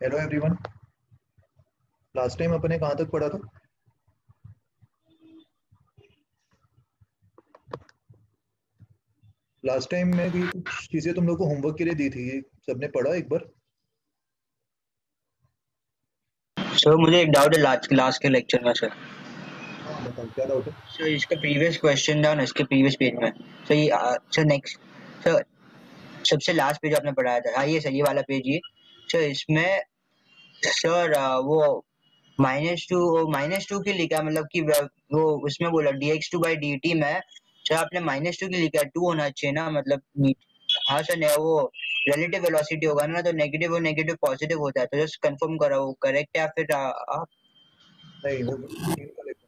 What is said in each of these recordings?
Hello everyone. Last time अपने कहाँ तक पढ़ा था? लास्ट टाइम मैं भी कुछ चीज़ें तुम लोग को होमवर्क के लिए दी थी, ये सबने पढ़ा एक बार? सर मुझे एक डाउट है लास्ट क्लास के लेक्चर में सर। हाँ बताओ, क्या डाउट है? सर इसका प्रीवियस क्वेश्चन था ना, इसके प्रीवियस पेज में। सर ये सर नेक्स्ट सर सबसे लास्ट पेज आपने पढ़ाया था, हाँ ये सर ये वाला पेज ये। सर इसमें सर वो माइनस टू की लिखा है, मतलब कि वो उसमें बोला dx2/dt में। सर आपने -2 की लिखा है, 2 होना चाहिए ना, मतलब हाँ सर नहीं वो रिलेटिव वेलोसिटी होगा ना, तो नेगेटिव और नेगेटिव पॉजिटिव होता है, तो जस्ट कंफर्म करो वो करेक्ट है या फिर आप। नहीं, वो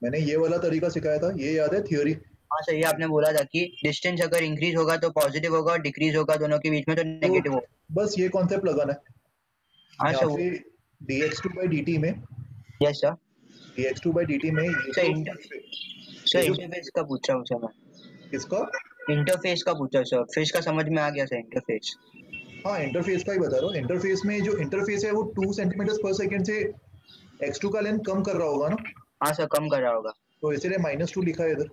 मैंने ये वाला तरीका सिखाया था, ये याद है थियोरी? हाँ सर ये आपने बोला था कि डिस्टेंस अगर इंक्रीज होगा तो पॉजिटिव होगा और डिक्रीज होगा दोनों के बीच में तो तो नेगेटिव होगा। बस ये कॉन्सेप्ट लगाना है हाँ यहाँ सर पे। dx2/dt में यस सर। dx2/dt में ये सर जो सर ये जो इंटरफेस का पूछ रहा हूँ सर मैं। किसका? इंटरफेस का पूछा सर, फिश का समझ में आ गया सर इंटरफेस। हाँ, इंटरफेस का ही बता रहा हूँ। इंटरफेस में जो इंटरफेस है वो 2 सेंटीमीटर पर सेकेंड से x2 का लेंथ कम कर रहा होगा ना, हाँ सर कम कर रहा होगा। तो इसीलिए -2 लिखा है इधर।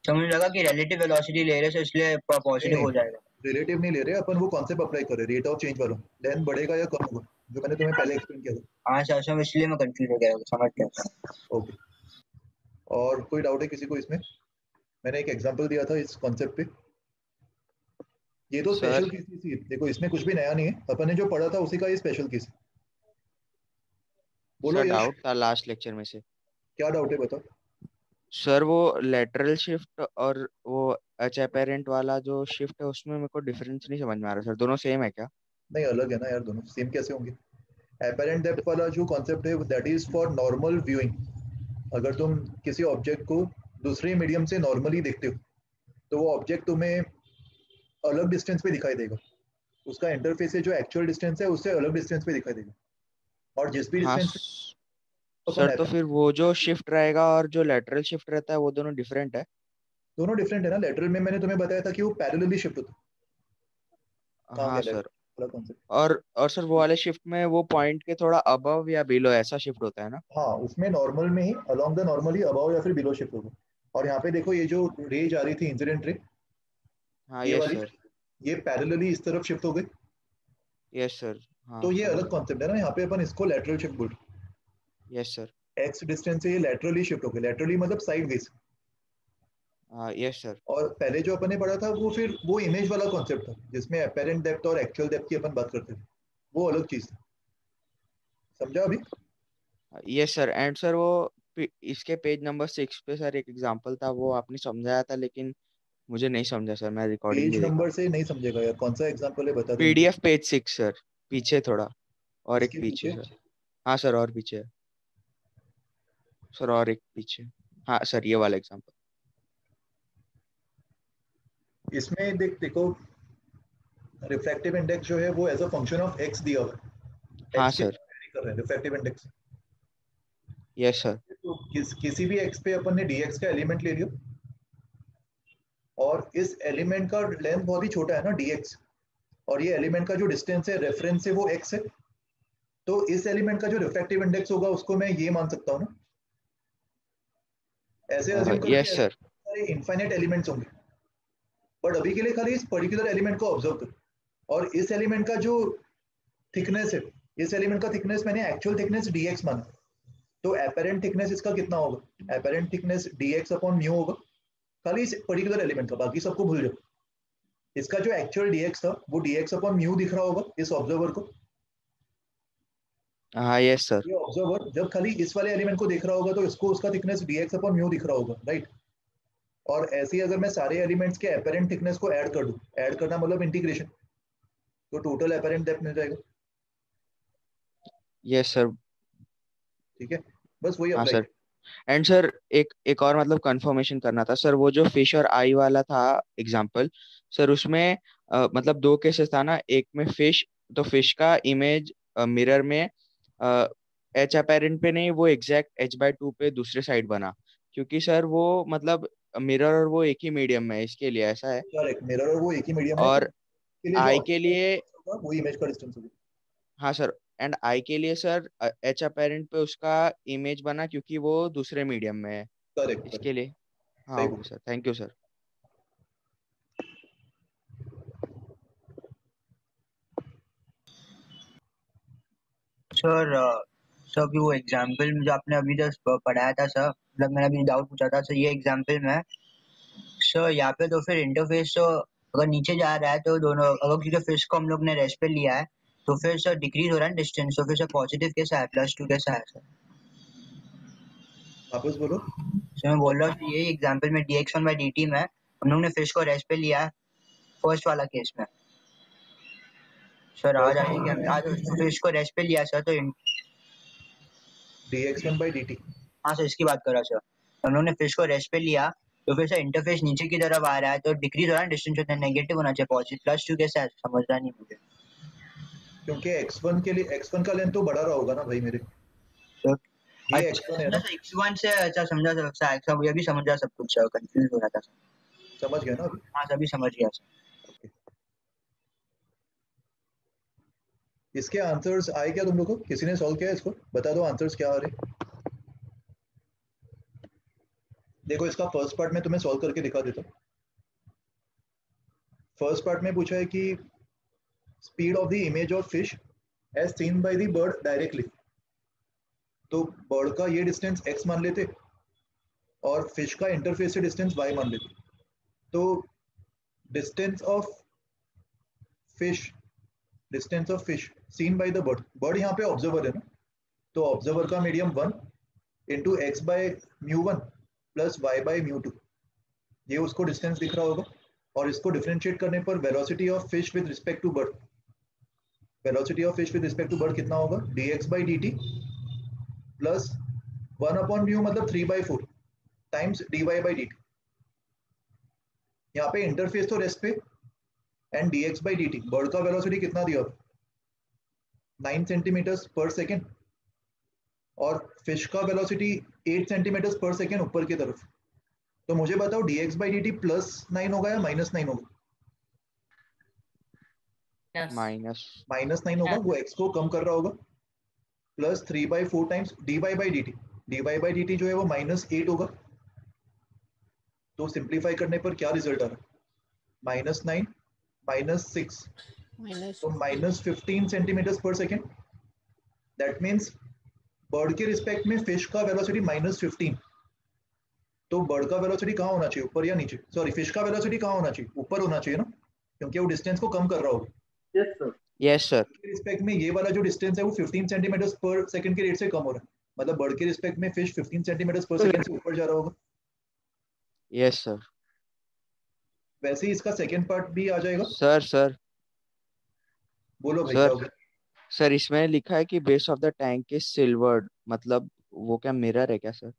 तो मुझे लगा कि रिलेटिव वेलोसिटी ले रहे सर इसलिए नहीं पॉजिटिव नहीं, हो जाएगा। रिलेटिव नहीं ले रहे अपन, वो कॉन्सेप्ट अप्लाई कर रहे हैं, रेट ऑफ चेंज वाला। लेंथ बढ़ेगा या कम होगा, जो मैंने तुम्हें पहले एक्सप्लेन किया हाँ सर सर इसलिए मैं कंफ्यूज हो गया, समझ गया सर। था। ओके। और कोई डाउट है किसी को इसमें? मैंने एक एग्जांपल दिया था इस कॉन्सेप्ट पे। ये तो सर स्पेशल केस थी, देखो इसमें कुछ भी नया नहीं है, अपन ने जो पढ़ा था उसी का ये स्पेशल केस है। बोलो सर यश, डाउट था लास्ट लेक्चर में से। क्या डाउट है बताओ। सर वो लेटरल शिफ्ट और वो एच अपेरेंट वाला जो शिफ्ट है उसमें मेरे को डिफरेंस नहीं समझ में आ रहा सर, दोनों सेम है क्या? नहीं, अलग है ना यार, दोनों सेम कैसे होंगे? एपेरेंट डेप्थ वाला जो कॉन्सेप्ट है that is for normal viewing. अगर तुम किसी ऑब्जेक्ट को दूसरे मीडियम से नॉर्मली देखते हो तो वो ऑब्जेक्ट तुम्हें अलग डिस्टेंस पे दिखाई देगा। उसका इंटरफेस से जो एक्चुअल डिस्टेंस है उससे अलग डिस्टेंस पे दिखाई देगा। और जिस भी हाँ डिस्टेंस पे अपन सर, तो फिर वो जो शिफ्ट रहेगा और जो लेटरल शिफ्ट रहता है वो दोनों डिफरेंट है? दोनों डिफरेंट है ना। लेटरल में मैंने तुम्हें बताया था कि वो पैरेलली शिफ्ट होता है। कहाँ हाँ गया सर। लेटरल वाला कॉन्सेप्ट? और सर वो वाले शिफ्ट में वो पॉइंट के थोड़ा अबव या बिलो ऐसा शिफ्ट होता है ना? हाँ, उसमें नॉर्मल में ही अलोंग द नॉर्मली अबाव या फिर बिलो शिफ्ट होगा। और यहाँ पे देखो, ये जो रे जा रही थी इंसिडेंट रे, हाँ ये यस वाली, सर। ये पैरेलली इस तरफ शिफ्ट हो गई। Yes sir. हाँ तो ये समझ अलग गया। कॉन्सेप्ट है ना, यहाँ पे अपन इसको लेटरल शिफ्ट बोल रहे यस सर। हैं। एक्स डिस्टेंस से ये लेटरली शिफ्ट हो गई, लेटरली मतलब साइड वेज। हाँ यस सर। और पहले जो अपन ने पढ़ा था वो फिर वो इमेज वाला कॉन्सेप्ट था, जिसमें अपेरेंट डेप्थ और एक्चुअल डेप्थ की अपन बात करते थे। वो अलग चीज थी, समझा अभी? यस सर एंड सर वो इसके पेज नंबर 6 पे सर एक एग्जांपल था, वो आपने समझाया था लेकिन मुझे नहीं समझा सर, मैं रिकॉर्डिंग पेज भी देखा। नंबर से नहीं समझेगा यार, कौन सा एग्जाम्पल है बता दे मुझे। पीडीएफ पेज 6 सर, पीछे थोड़ा और एक इसके पीछे पीछे? सर। हाँ सर और पीछे है। सर और एक पीछे। हाँ सर ये वाला एग्जांपल। इसमें देख देखो, रिफ्रैक्टिव इंडेक्स जो है वो as a function of X दिया हुआ है। हाँ एक्स के सर। वेरी कर रहे हैं रिफ्रैक्टिव इंडेक्स। Yes sir. तो किसी भी एक्स पे अपन ने डीएक्स का एलिमेंट ले लिया, और इस एलिमेंट का लेंथ बहुत ही छोटा है ना डीएक्स, और ये एलिमेंट का जो डिस्टेंस है रेफरेंस से वो एक्स है। तो इस एलिमेंट का जो रिफ्रैक्टिव इंडेक्स होगा उसको मैं ये मान सकता हूँ ना। ऐसे अज्यूम करो कि यस ऐसे सर। सारे इनफाइनाइट एलिमेंट्स होंगे, बट अभी के लिए खाली इस पर्टिकुलर एलिमेंट को ऑब्जर्व करो। और इस एलिमेंट का जो थिकनेस है, इस एलिमेंट का थिकनेस मैंने एक्चुअल थिकनेस डीएक्स माना। तो एपेरेंट थिकनेस इसका कितना होगा? Apparent thickness dx upon mu होगा, खाली इस पर्टिकुलर एलिमेंट का, बाकी सबको भूल जाओ। इसका जो एक्चुअल डीएक्स था वो डीएक्स अपॉन म्यू दिख रहा होगा इस ऑब्जर्वर को। हाँ यस सर। ये ऑब्जर्वर जब खाली इस वाले एलिमेंट को देख रहा होगा तो इसको उसका थिकनेस डीएक्स अपॉन म्यू दिख रहा होगा, राइट? और ऐसे ही अगर मैं सारे एलिमेंट्स के एपेरेंट थिकनेस को ऐड कर दूं, ऐड करना मतलब इंटीग्रेशन, तो टोटल एपेरेंट डेप्थ मिल जाएगा। Yes sir. ठीक है, बस वही हाँ अप्लाई सर कर। एंड सर एक एक और मतलब कंफर्मेशन करना था सर, वो जो फिश और आई वाला था एग्जांपल सर, उसमें मतलब दो केसेस था ना, एक में फिश, तो फिश का इमेज मिरर में एच अपेरेंट पे नहीं, वो एग्जैक्ट h/2 पे दूसरे साइड बना, क्योंकि सर वो मतलब मिरर और वो एक ही मीडियम में है, इसके लिए ऐसा है। करेक्ट, मिरर और वो एक ही मीडियम है, तो और के लिए जो आई के ऑब्जर्वर लिए होगा वो इमेज का डिस्टेंस होगा। हाँ सर एंड आई के लिए सर एच अपेरेंट पे उसका इमेज बना क्योंकि वो दूसरे मीडियम में है करेक्ट करेक्ट, इसके लिए। हाँ सही ओके बोला। Sir, thank you sir. Sir sir अभी वो एग्जाम्पल जो आपने अभी जस्ट पढ़ाया था सर, मतलब मैंने अभी डाउट पूछा था सर, ये एग्जाम्पल में सर यहाँ पे तो फिर इंटरफेस तो अगर नीचे जा रहा है तो दोनों, अगर क्योंकि फिश को हम लोग ने रेस्ट पे लिया है तो फिर सर डिक्रीज हो रहा है डिस्टेंस, तो फिर सर पॉजिटिव कैसा है, +2 कैसा है सर? वापस बोलो। सर मैं बोल रहा हूँ यही एग्जाम्पल में dx1/dt में हम लोग ने फिश को रेस्ट पे लिया है फर्स्ट वाला केस में। सर आज फर्स्ट आइए कि हम आज फिश को रेस्ट पे लिया सर, तो dx1/dt। हाँ सर इसकी बात कर रहा सर, हम लोग ने फिश को रेस्ट पे लिया तो फिर सर इंटरफेस नीचे की तरफ आ रहा है तो डिक्रीज हो रहा है डिस्टेंस, होता है नेगेटिव होना चाहिए, पॉजिटिव +2 कैसा है समझ रहा नहीं मुझे। क्योंकि x1 के लिए x1 का लेंथ तो बढ़ा रहा होगा ना भाई मेरे, तो ये अच्छा x1 है समझा ना, सर, x1 से अच्छा समझा सर, सब ये भी समझ रहा, सब कुछ सर कंफ्यूज हो रहा था सर। समझ गया ना अभी? हाँ सभी समझ गया सर। ओके, इसके आंसर्स आए क्या तुम लोग को? किसी ने सॉल्व किया है इसको? बता दो आंसर्स क्या आ रहे। देखो इसका फर्स्ट पार्ट में तुम्हें सॉल्व करके दिखा देता हूँ। फर्स्ट पार्ट में पूछा है कि speed of the image of fish as seen by the bird directly. तो बर्ड का ये डिस्टेंस x मान लेते और फिश का इंटरफेस से डिस्टेंस y मान लेते। तो distance of fish, distance of fish seen by the bird, bird यहाँ पे ऑब्जर्वर है ना, तो ऑब्जर्वर का medium 1 into X by mu 1 plus Y by mu 2, ये उसको डिस्टेंस दिख रहा होगा। और इसको डिफरेंशिएट करने पर velocity of fish with respect to bird, velocity of fish with respect to bird कितना होगा? dx/dt प्लस 1/म्यू मतलब 3/4 टाइम्स dy/dt। यहाँ पे इंटरफेस तो रेस्ट पे एंड dx/dt, बर्ड का वेलोसिटी कितना दिया? 9 सेंटीमीटर पर सेकेंड और फिश का वेलोसिटी 8 सेंटीमीटर पर सेकेंड ऊपर की तरफ। तो मुझे बताओ dx/dt +9 होगा या -9 होगा? माइनस। -9 होगा, वो x को कम कर रहा होगा। प्लस 3/4 टाइम्स dy/dt, dy/dt जो है वो -8 होगा। तो सिंप्लीफाई करने पर क्या रिजल्ट आ रहा है? -9 -6, माइनस तो -15 सेंटीमीटर पर सेकेंड। दैट मीन्स बर्ड के रिस्पेक्ट में फिश का वेलोसिटी -15। तो बर्ड का वेलोसिटी कहाँ होना चाहिए, ऊपर या नीचे? सॉरी, फिश का वेलोसिटी कहाँ होना चाहिए? ऊपर होना चाहिए ना, क्योंकि वो डिस्टेंस को कम कर रहा होगा। Yes sir. Yes sir. के रिस्पेक्ट में ये वाला जो डिस्टेंस है वो 15 सेंटीमीटर पर सेकंड के रेट से कम हो रहा है, मतलब बर्ड के रिस्पेक्ट में फिश 15 सेंटीमीटर पर सेकंड से ऊपर जा रहा होगा। Yes sir. वैसे ही इसका सेकंड पार्ट भी आ जाएगा। सर सर बोलो भाई क्या सर हो गया? सर इसमें लिखा है कि base of the tank is silvered, मतलब वो क्या मिरर है क्या सर?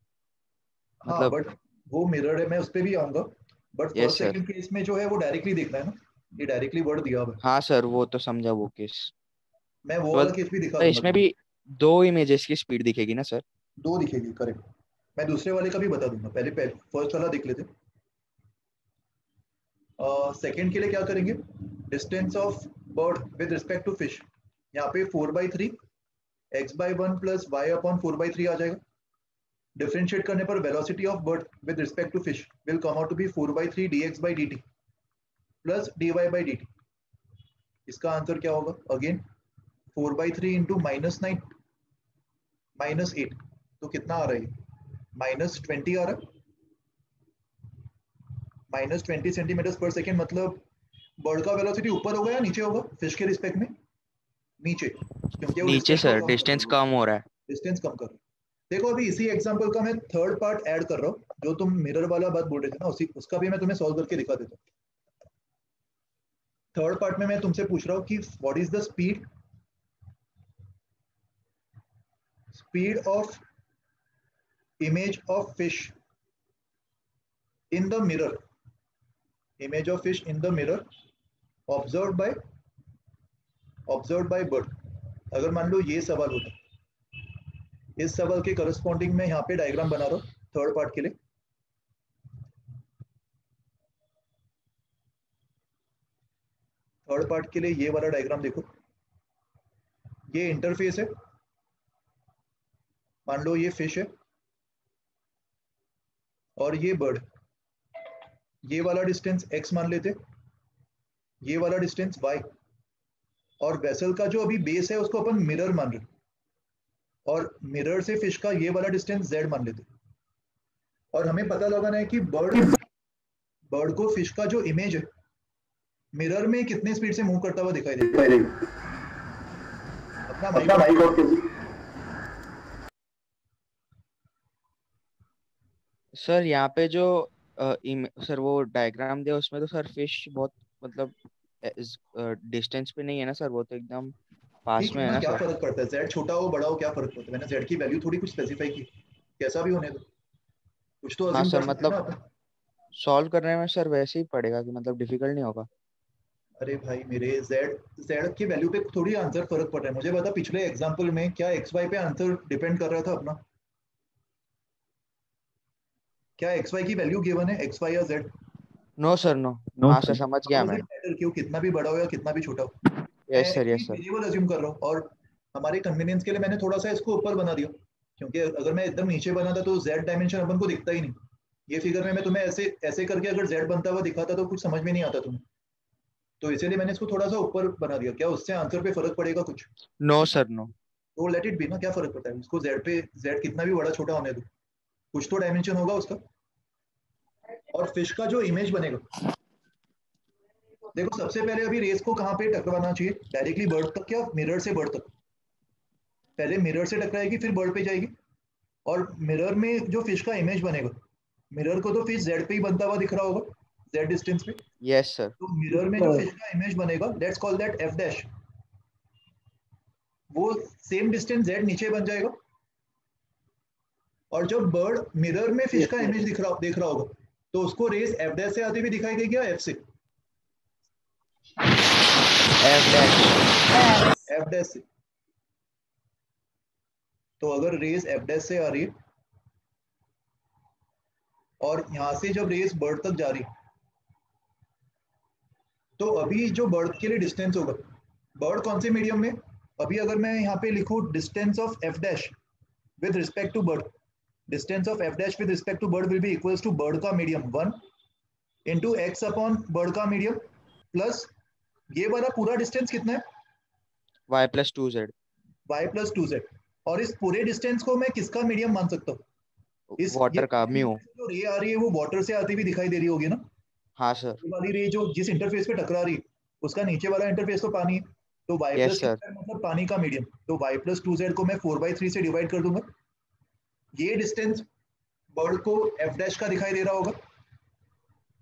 हाँ मतलब। बट वो मिरर है, मैं उस पर भी आऊंगा। But yes first sir. Second case में जो है वो डायरेक्टली देखना है ना, ये डायरेक्टली वर्ड दिया हुआ है। हाँ सर वो तो समझा वो केस। मैं वो तो वाला केस भी दिखा तो दूंगा इसमें तुम्हें। भी दो इमेजेस की स्पीड दिखेगी ना सर? दो दिखेगी, करेक्ट। मैं दूसरे वाले का भी बता दूंगा, पहले पहले फर्स्ट वाला देख लेते। सेकंड के लिए क्या करेंगे? Distance of bird with respect to fish, यहाँ पे 4/3 x/1 प्लस y/4/3 आ जाएगा। डिफरेंशिएट करने पर velocity of bird with respect to fish will come out to be 4/3 dx/dt plus dy/dt। इसका आंसर क्या होगा? अगेन 4/3 इंटू -9 -8, तो कितना आ रहा है? -20 आ रहा है। -20 सेंटीमीटर पर सेकेंड, मतलब बर्ड का वेलोसिटी ऊपर होगा या नीचे होगा फिश के रिस्पेक्ट में? नीचे, क्योंकि वो नीचे डिस्टेंस को सर, कम कर रहा डिस्टेंस है, कम हो रहा है। डिस्टेंस कम कर रहा है। देखो अभी इसी एग्जांपल का मैं थर्ड पार्ट ऐड कर रहा हूँ, जो तुम मिरर वाला बात बोल रहे थे ना, उसी उसका भी मैं तुम्हें सॉल्व करके दिखा देता हूँ। थर्ड पार्ट में मैं तुमसे पूछ रहा हूँ कि what is the speed, speed of image of fish in the mirror, image of fish in the mirror observe by bird. अगर मान लो ये सवाल होता, इस सवाल के करस्पॉन्डिंग में यहाँ पे डायग्राम बना रहा हूँ थर्ड पार्ट के लिए। थर्ड पार्ट के लिए ये वाला डायग्राम देखो। ये इंटरफेस है, मान लो ये फिश है और ये बर्ड, ये वाला डिस्टेंस x मान लेते, ये वाला डिस्टेंस y, और वेसल का जो अभी बेस है उसको अपन मिरर मान रहे, और मिरर से फिश का ये वाला डिस्टेंस z मान लेते, और हमें पता लगाना है कि बर्ड को फिश का जो इमेज है मिरर में कितने स्पीड से मूव करता हुआ दिखाई देगा। अपना माइक ऑफ कीजिए। सर यहाँ पे जो सर वो डायग्राम दिया उसमें तो सर फिश बहुत मतलब डिस्टेंस पे नहीं है ना सर, वो तो एकदम पास ठीक में है है ना, ना क्या सर। फर्क पड़ता है, z छोटा हो बड़ा हो क्या फर्क पड़ता है, मैंने z की वैल्यू थोड़ी कुछ स्पेसिफाई की, कैसा भी होने दो, कुछ तो हाँ अज्यूम सर, कर सकते हैं ना मतलब अपन। सॉल्व करने में सर वैसे ही पड़ेगा कि मतलब डिफिकल्ट नहीं होगा। अरे भाई मेरे z की वैल्यू पे थोड़ी आंसर फर्क पड़ रहा है, मुझे बता पिछले एग्जांपल में क्या xy पे आंसर डिपेंड कर रहा था अपना, क्या xy की वैल्यू गिवन है, xy या z। No sir, no. No हाँ सर, सर, समझ हाउ गया डज मैं। इट मैटर कि वो कितना भी बड़ा हो या कितना भी छोटा हो, मैं यस सर, एक यस सर। वेरिएबल अज्यूम कर रहा हूँ, और हमारे कन्वीनियंस के लिए मैंने थोड़ा सा इसको ऊपर बना दिया, क्योंकि अगर मैं एकदम नीचे बनाता तो z डायमेंशन अपन को दिखता ही नहीं, ये फिगर में मैं तुम्हें ऐसे ऐसे करके अगर z बनता हुआ दिखाता तो कुछ समझ में नहीं आता तुम्हें, तो इसीलिए मैंने इसको थोड़ा सा ऊपर बना दिया, क्या उससे आंसर पे फर्क पड़ेगा कुछ, नो सर, नो। तो लेट इट बी ना, क्या फर्क पड़ता है उसको, z पे z कितना भी बड़ा छोटा होने दो, कुछ तो डायमेंशन होगा उसका। और फिश का जो इमेज बनेगा, देखो सबसे पहले अभी रेस को कहाँ पे टकराना चाहिए, डायरेक्टली बर्ड तक या मिरर से बर्ड तक, पहले मिरर से टकराएगी फिर बर्ड पे जाएगी, और मिरर में जो फिश का इमेज बनेगा, मिरर को तो फिश जेड पे ही बनता हुआ दिख रहा होगा, जेड डिस्टेंस पे, यस सर। तो मिरर में जो फिश का इमेज बनेगा let's call that F dash, वो सेम डिस्टेंस जेड नीचे बन जाएगा, और जब बर्ड मिरर में फिश का इमेज देख रहा होगा तो उसको रेस एफ डैश से आती हुई दिखाई देगी या एफ से, एफ डैश। एफ डैश से, तो अगर रेस एफ डैश से आ रही है और यहां से जब रेस बर्ड तक जा रही है, तो अभी जो बर्ड के लिए डिस्टेंस होगा, बर्ड कौन से मीडियम में, अभी अगर मैं यहाँ पे लिखूँ distance of F dash with respect to bird, distance of F dash with respect to bird will be equals to bird का medium 1 into X upon bird का मीडियम प्लस ये वाला पूरा डिस्टेंस कितना है, Y plus 2z। y plus 2z, और इस पूरे डिस्टेंस को मैं किसका मीडियम मान सकता हूँ, इस ये वाटर का म्यू। जो रे आ रही है वो वाटर से आती हुई दिखाई दे रही होगी ना, हाँ सर। ये वाली रे जो जिस इंटरफेस पे टकरा रही है उसका नीचे वाला इंटरफेस तो पानी है, तो y यस प्लस सर। मतलब पानी का मीडियम, तो y प्लस 2z को मैं 4/3 से डिवाइड कर दूंगा, ये डिस्टेंस बर्ड को एफ डैश का दिखाई दे रहा होगा,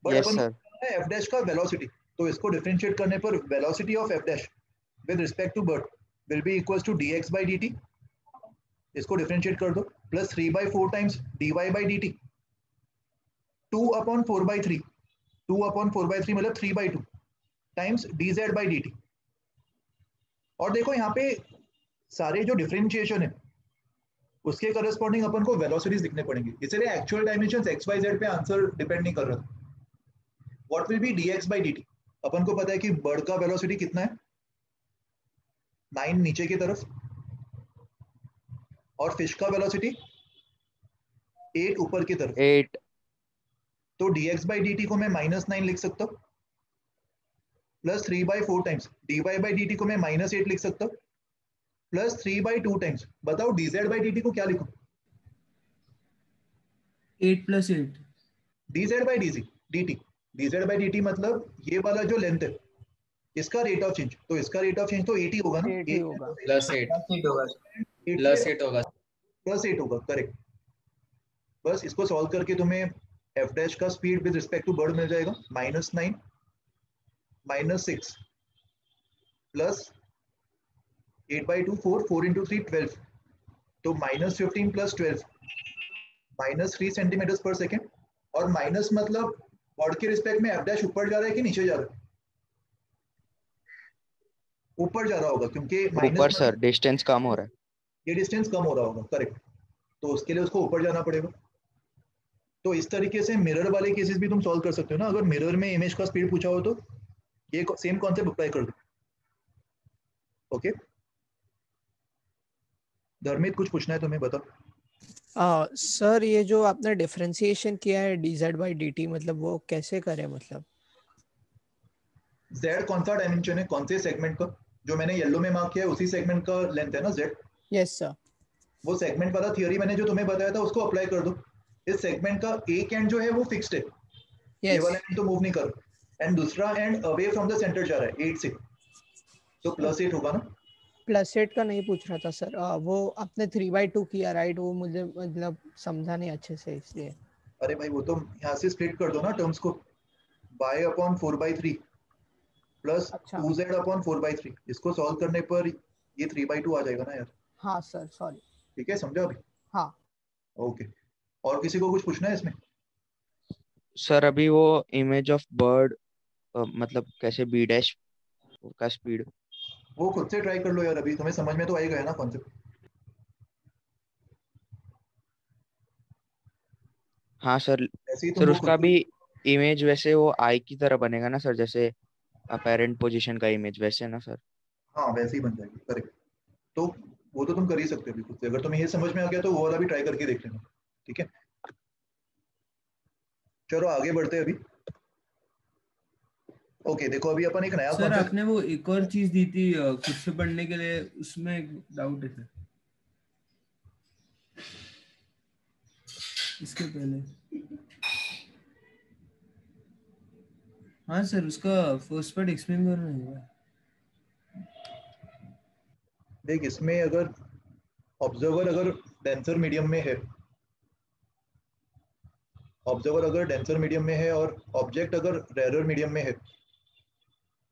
बट यस अपन सर। एफ डैश का वेलोसिटी, तो इसको डिफरेंशिएट करने पर velocity of F dash with respect to bird will be equals to dx by dt, इसको डिफरेंशिएट कर दो, plus 3/4 times dy by dt, 2/4/3, 2/4/3 मतलब 3/2 टाइम्स dz by dt, और देखो यहाँ पे सारे जो डिफरेंशिएशन है उसके करस्पॉन्डिंग अपन को वेलोसिटीज लिखने पड़ेंगे, इसलिए actual dimensions X Y Z पे आंसर डिपेंड नहीं कर रहा, what will be dx by dt, अपन को पता है कि बर्ड का वेलोसिटी कितना है 9 नीचे की तरफ, और फिश का वेलोसिटी 8 ऊपर की तरफ, 8। तो dx by dt को मैं -9 लिख सकता हूँ, plus 3/4 times dy by dt को मैं -8 लिख सकता हूँ, प्लस 3/2 टाइम्स, बताओ dz by dt को क्या लिखूं, 8 + 8 dz by dt, dz by dt मतलब ये वाला जो लेंथ है इसका रेट ऑफ चेंज, तो इसका रेट ऑफ चेंज तो 8 ही होगा ना, 8 ही होगा। +8 प्लस 8 होगा, करेक्ट, बस इसको सॉल्व करके तुम्हें एफ डैश का speed with respect to bird मिल जाएगा -9 -6 प्लस 8/2 4 4 इंटू 3 12, तो -15 प्लस 12 -3 सेंटीमीटर पर सेकेंड, और माइनस मतलब बर्ड के रिस्पेक्ट में एफ डैश ऊपर जा रहा है कि नीचे जा रहा है, ऊपर जा रहा होगा क्योंकि माइनस ऊपर सर, मतलब डिस्टेंस कम हो रहा है। ये डिस्टेंस कम हो रहा होगा, करेक्ट, तो उसके लिए उसको ऊपर जाना पड़ेगा, तो इस तरीके से मिरर वाले केसेस भी तुम सॉल्व कर सकते हो ना, अगर मिरर में इमेज का स्पीड पूछा हो तो ये सेम कॉन्सेप्ट अप्लाई कर दो, ओके। धर्मित कुछ पूछना है तुम्हें, बताओ। सर ये जो आपने डिफरेंशिएशन किया है dz by dt, मतलब वो कैसे करें? मतलब z कौन सा डायमेंशन है, कौन से सेगमेंट का? जो मैंने येलो में मार्क किया है उसी सेगमेंट का लेंथ है ना z। Yes sir. वो सेगमेंट वाला थियरी मैंने जो तुम्हें बताया था उसको अप्लाई कर दो। इस सेगमेंट का एक एंड जो है वो फिक्स्ड है, ये यस वाला एंड तो मूव नहीं कर, एंड दूसरा and away from the centre जा रहा है 8 से, तो +8 होगा ना। +8 का नहीं पूछ रहा था सर, वो आपने 3/2 किया राइट, वो मुझे मतलब समझा नहीं अच्छे से इसलिए। अरे भाई वो तो यहाँ से स्प्लिट कर दो ना टर्म्स को, y अपॉन 4/3 प्लस अच्छा 2z अपॉन 4/3, इसको सॉल्व करने पर ये 3/2 आ जाएगा ना यार। हाँ सर सॉरी। ठीक है, समझा अभी? हाँ ओके, और किसी को कुछ पूछना है इसमें? सर अभी वो इमेज ऑफ बर्ड मतलब कैसे बी डैश का स्पीड? वो खुद से ट्राई कर लो यार, अभी तुम्हें समझ में तो आएगा है ना कॉन्सेप्ट। हाँ सर। ऐसे ही तुम सर वो खुद उसका से। भी इमेज वैसे वो आई की तरह बनेगा ना सर, जैसे अपेरेंट पोजीशन का इमेज वैसे ना सर? हाँ वैसे ही बन जाएगी, करेक्ट। तो वो तो तुम कर ही सकते हो अभी खुद से, अगर तुम्हें ये समझ में आ गया तो वो वाला भी ट्राई करके देख लेना। ठीक है, चलो आगे बढ़ते हैं अभी। ओके देखो, अभी अपन एक नया सर कॉन्सेप्ट। आपने वो एक और चीज दी थी खुद से पढ़ने के लिए, उसमें एक डाउट है सर, इसके पहले। हाँ सर, उसका फर्स्ट पार्ट एक्सप्लेन करना है। देख इसमें अगर ऑब्जर्वर अगर डेंसर मीडियम में है, ऑब्जर्वर अगर डेंसर मीडियम में है और ऑब्जेक्ट अगर रेरर मीडियम में है,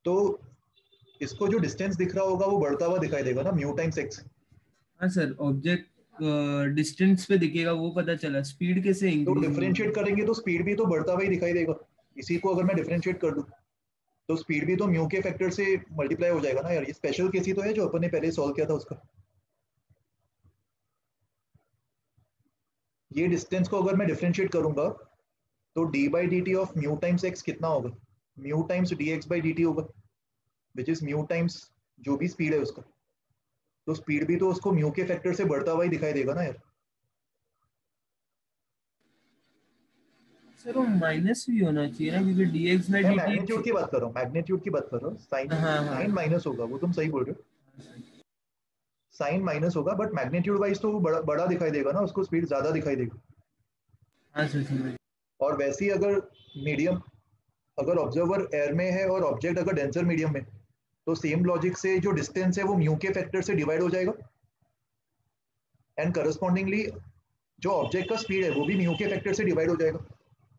तो इसको जो डिस्टेंस दिख रहा होगा वो बढ़ता हुआ दिखाई देगा ना, म्यू टाइम्स एक्स। हाँ सर, ऑब्जेक्ट डिस्टेंस पे दिखेगा वो पता चला, स्पीड कैसे तो इंक्रीज डिफरेंशिएट करेंगे तो स्पीड भी तो बढ़ता हुआ ही दिखाई देगा। इसी को अगर मैं डिफरेंशिएट कर दूं तो स्पीड भी तो म्यू के फैक्टर से मल्टीप्लाई हो जाएगा ना यार। ये स्पेशल केस ही तो है जो अपन ने पहले सॉल्व किया था उसका। ये डिस्टेंस को अगर मैं डिफरेंशिएट करूंगा तो D by D T of mu times x कितना होगा? Mu times D x by D T होगा, विच इज म्यू टाइम्स जो भी स्पीड है उसका। तो स्पीड भी तो उसको म्यू के फैक्टर से बढ़ता हुआ ही दिखाई देगा ना यार। सर वो माइनस भी होना चाहिए ना, क्योंकि dx बाई मैं dt। मैग्नीट्यूड की बात कर रहा हूँ, मैग्नीट्यूड की बात कर रहा हूँ। साइन हाँ हाँ साइन माइनस होगा, वो तुम सही बोल रहे हो, साइन माइनस होगा, बट मैग्नीट्यूड वाइज तो वो बड़ा बड़ा दिखाई देगा ना, उसको स्पीड ज्यादा दिखाई देगी। हाँ सर समझ। और वैसे ही अगर मीडियम, अगर ऑब्जर्वर एयर में है और ऑब्जेक्ट अगर डेंसर मीडियम में, तो सेम लॉजिक से जो डिस्टेंस है वो म्यू के फैक्टर से डिवाइड हो जाएगा, एंड करस्पॉन्डिंगली जो ऑब्जेक्ट का स्पीड है वो भी म्यू के फैक्टर से डिवाइड हो जाएगा।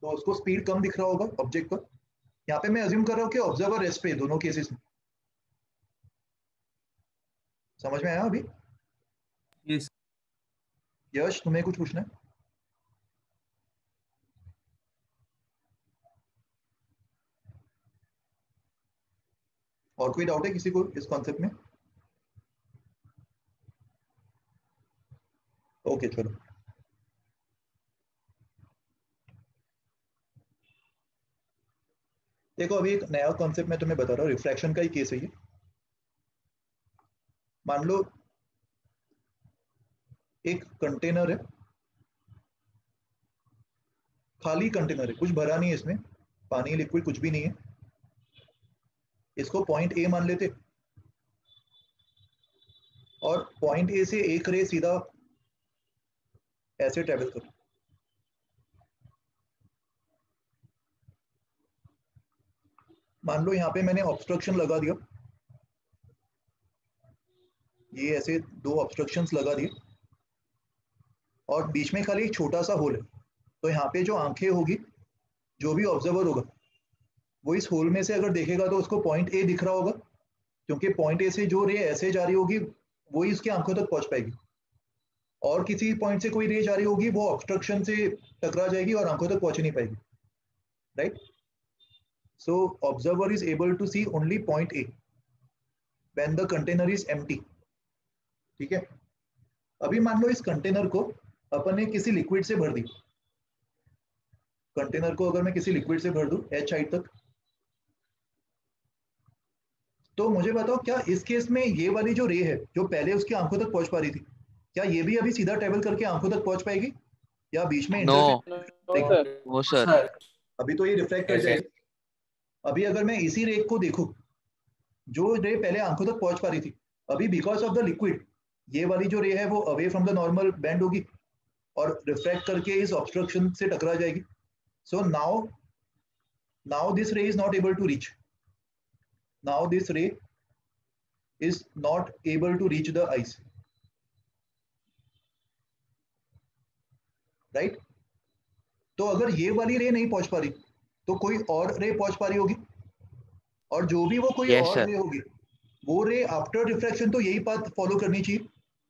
तो उसको स्पीड कम दिख रहा होगा ऑब्जेक्ट का। यहाँ पे मैं अज्यूम कर रहा हूँ कि ऑब्जर्वर रेस्ट पे दोनों केसेस में। समझ में आया अभी? यस। यश तुम्हें कुछ पूछना है? और कोई डाउट है किसी को इस कॉन्सेप्ट में? ओके चलो। देखो अभी एक नया कॉन्सेप्ट मैं तुम्हें बता रहा हूँ, रिफ्रैक्शन का ही केस है ये। मान लो एक कंटेनर है, खाली कंटेनर है, कुछ भरा नहीं है इसमें, पानी लिक्विड कुछ भी नहीं है। इसको पॉइंट ए मान लेते, और पॉइंट ए से एक रे सीधा ऐसे ट्रेवल कर। मान लो यहाँ पे मैंने ऑब्स्ट्रक्शन लगा दिया, ये ऐसे दो ऑब्स्ट्रक्शंस लगा दिए, और बीच में खाली एक छोटा सा होल है। तो यहाँ पे जो आंखें होगी, जो भी ऑब्जर्वर होगा, वो इस होल में से अगर देखेगा तो उसको पॉइंट ए दिख रहा होगा, क्योंकि पॉइंट ए से जो रे ऐसे जा रही होगी वही उसकी आंखों तक पहुंच पाएगी। और किसी पॉइंट से कोई रे जा रही होगी वो ऑब्स्ट्रक्शन से टकरा जाएगी और आंखों तक पहुंच नहीं पाएगी, right? So observer is able to see only point A when the container is empty. ठीक है, अभी मान लो इस कंटेनर को अपन ने किसी लिक्विड से भर दी। कंटेनर को अगर मैं किसी लिक्विड से भर दूं एच हाइट तक, तो मुझे बताओ क्या इस केस में ये वाली जो रे है जो पहले उसकी आंखों तक पहुंच पा रही थी, क्या ये भी अभी सीधा ट्रेवल करके आंखों तक पहुंच पाएगी या बीच में नो इंटरफेरेंस? वो सर अभी तो ये रिफ्लेक्ट कर जाएगी। अभी अगर मैं इसी रे को देखूं, जो रे पहले आंखों तक पहुंच पा रही थी, अभी बिकॉज ऑफ द लिक्विड ये वाली जो रे है वो away from the normal bend होगी और रिफ्लेक्ट करके इस ऑब्स्ट्रक्शन से टकरा जाएगी। So now this ray is not able to reach, now this ray is not able to reach the eyes, right? तो अगर ये वाली रे नहीं पहुंच पा रही तो कोई और रे पहुंच पा रही होगी, और जो भी वो कोई Yes, और sir. रे होगी वो रे आफ्टर रिफ्रैक्शन तो यही पाथ फॉलो करनी चाहिए,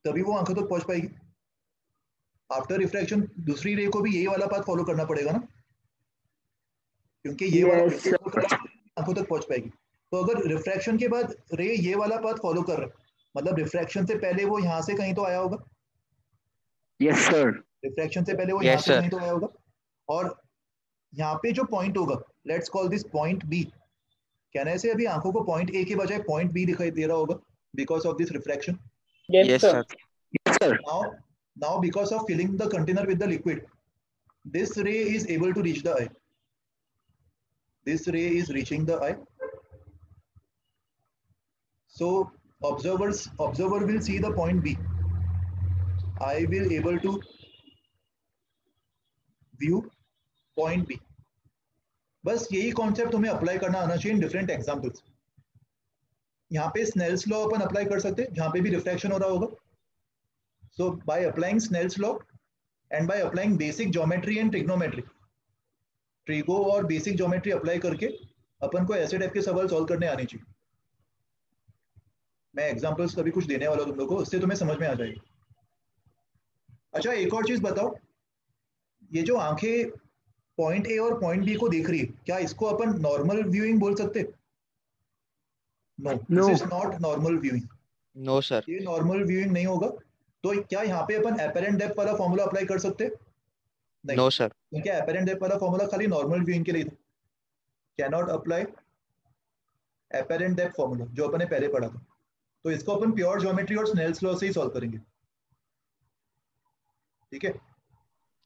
तभी वो आंखों तक पहुंच पाएगी। आफ्टर रिफ्रैक्शन दूसरी रे को भी यही वाला पाथ फॉलो करना पड़ेगा ना, क्योंकि ये वाला आंखों तक पहुंच पाएगी। तो अगर रिफ्रैक्शन के बाद रे ये वाला पाथ फॉलो कर रहा है, मतलब रिफ्रैक्शन से पहले वो यहाँ से कहीं तो आया होगा। Yes sir. रिफ्रैक्शन से पहले वो Yes, यहाँ से sir. कहीं तो आया होगा, और यहाँ पे जो पॉइंट होगा, let's call this point B. कहने से अभी आंखों को पॉइंट ए के बजाय पॉइंट बी दिखाई दे रहा होगा because of this refraction. Yes, sir. Yes sir. Now because of filling the container with the liquid, this ray is able to reach the eye. This ray is reaching the eye. So observer will see the point B. I will able to view point B. बस यही concept तुम्हें apply करना आना चाहिए in different examples. यहाँ पे Snell's law अपन apply कर सकते हैं जहाँ पे भी रिफ्रैक्शन हो रहा होगा। So by applying Snell's law and by applying basic geometry and trigonometry, trigo और बेसिक ज्योमेट्री अप्लाई करके अपन को ऐसे टाइप के सवाल सॉल्व करने आने चाहिए। मैं एग्जांपल्स कभी कुछ देने वाला हूं तुम लोगों को, उससे तुम्हें समझ में आ जाएगी। अच्छा एक और चीज बताओ, ये जो आंखें पॉइंट ए और पॉइंट बी को देख रही है, क्या इसको अपन नॉर्मल व्यूइंग बोल सकते? No, this is not normal viewing. No, sir. ये नॉर्मल व्यूइंग नहीं होगा। तो क्या यहाँ पे अपन एपेरेंट डेप्थ वाला फॉर्मूला अप्लाई कर सकते? नहीं, No, sir. क्योंकि एपेरेंट डेप्थ वाला फॉर्मूला खाली नॉर्मल व्यूइंग के लिए था। Can not apply apparent depth formula जो अपन ने पहले पढ़ा था। तो इसको अपन प्योर ज्योमेट्री और स्नेल्स लॉ से ही सॉल्व करेंगे, ठीक है?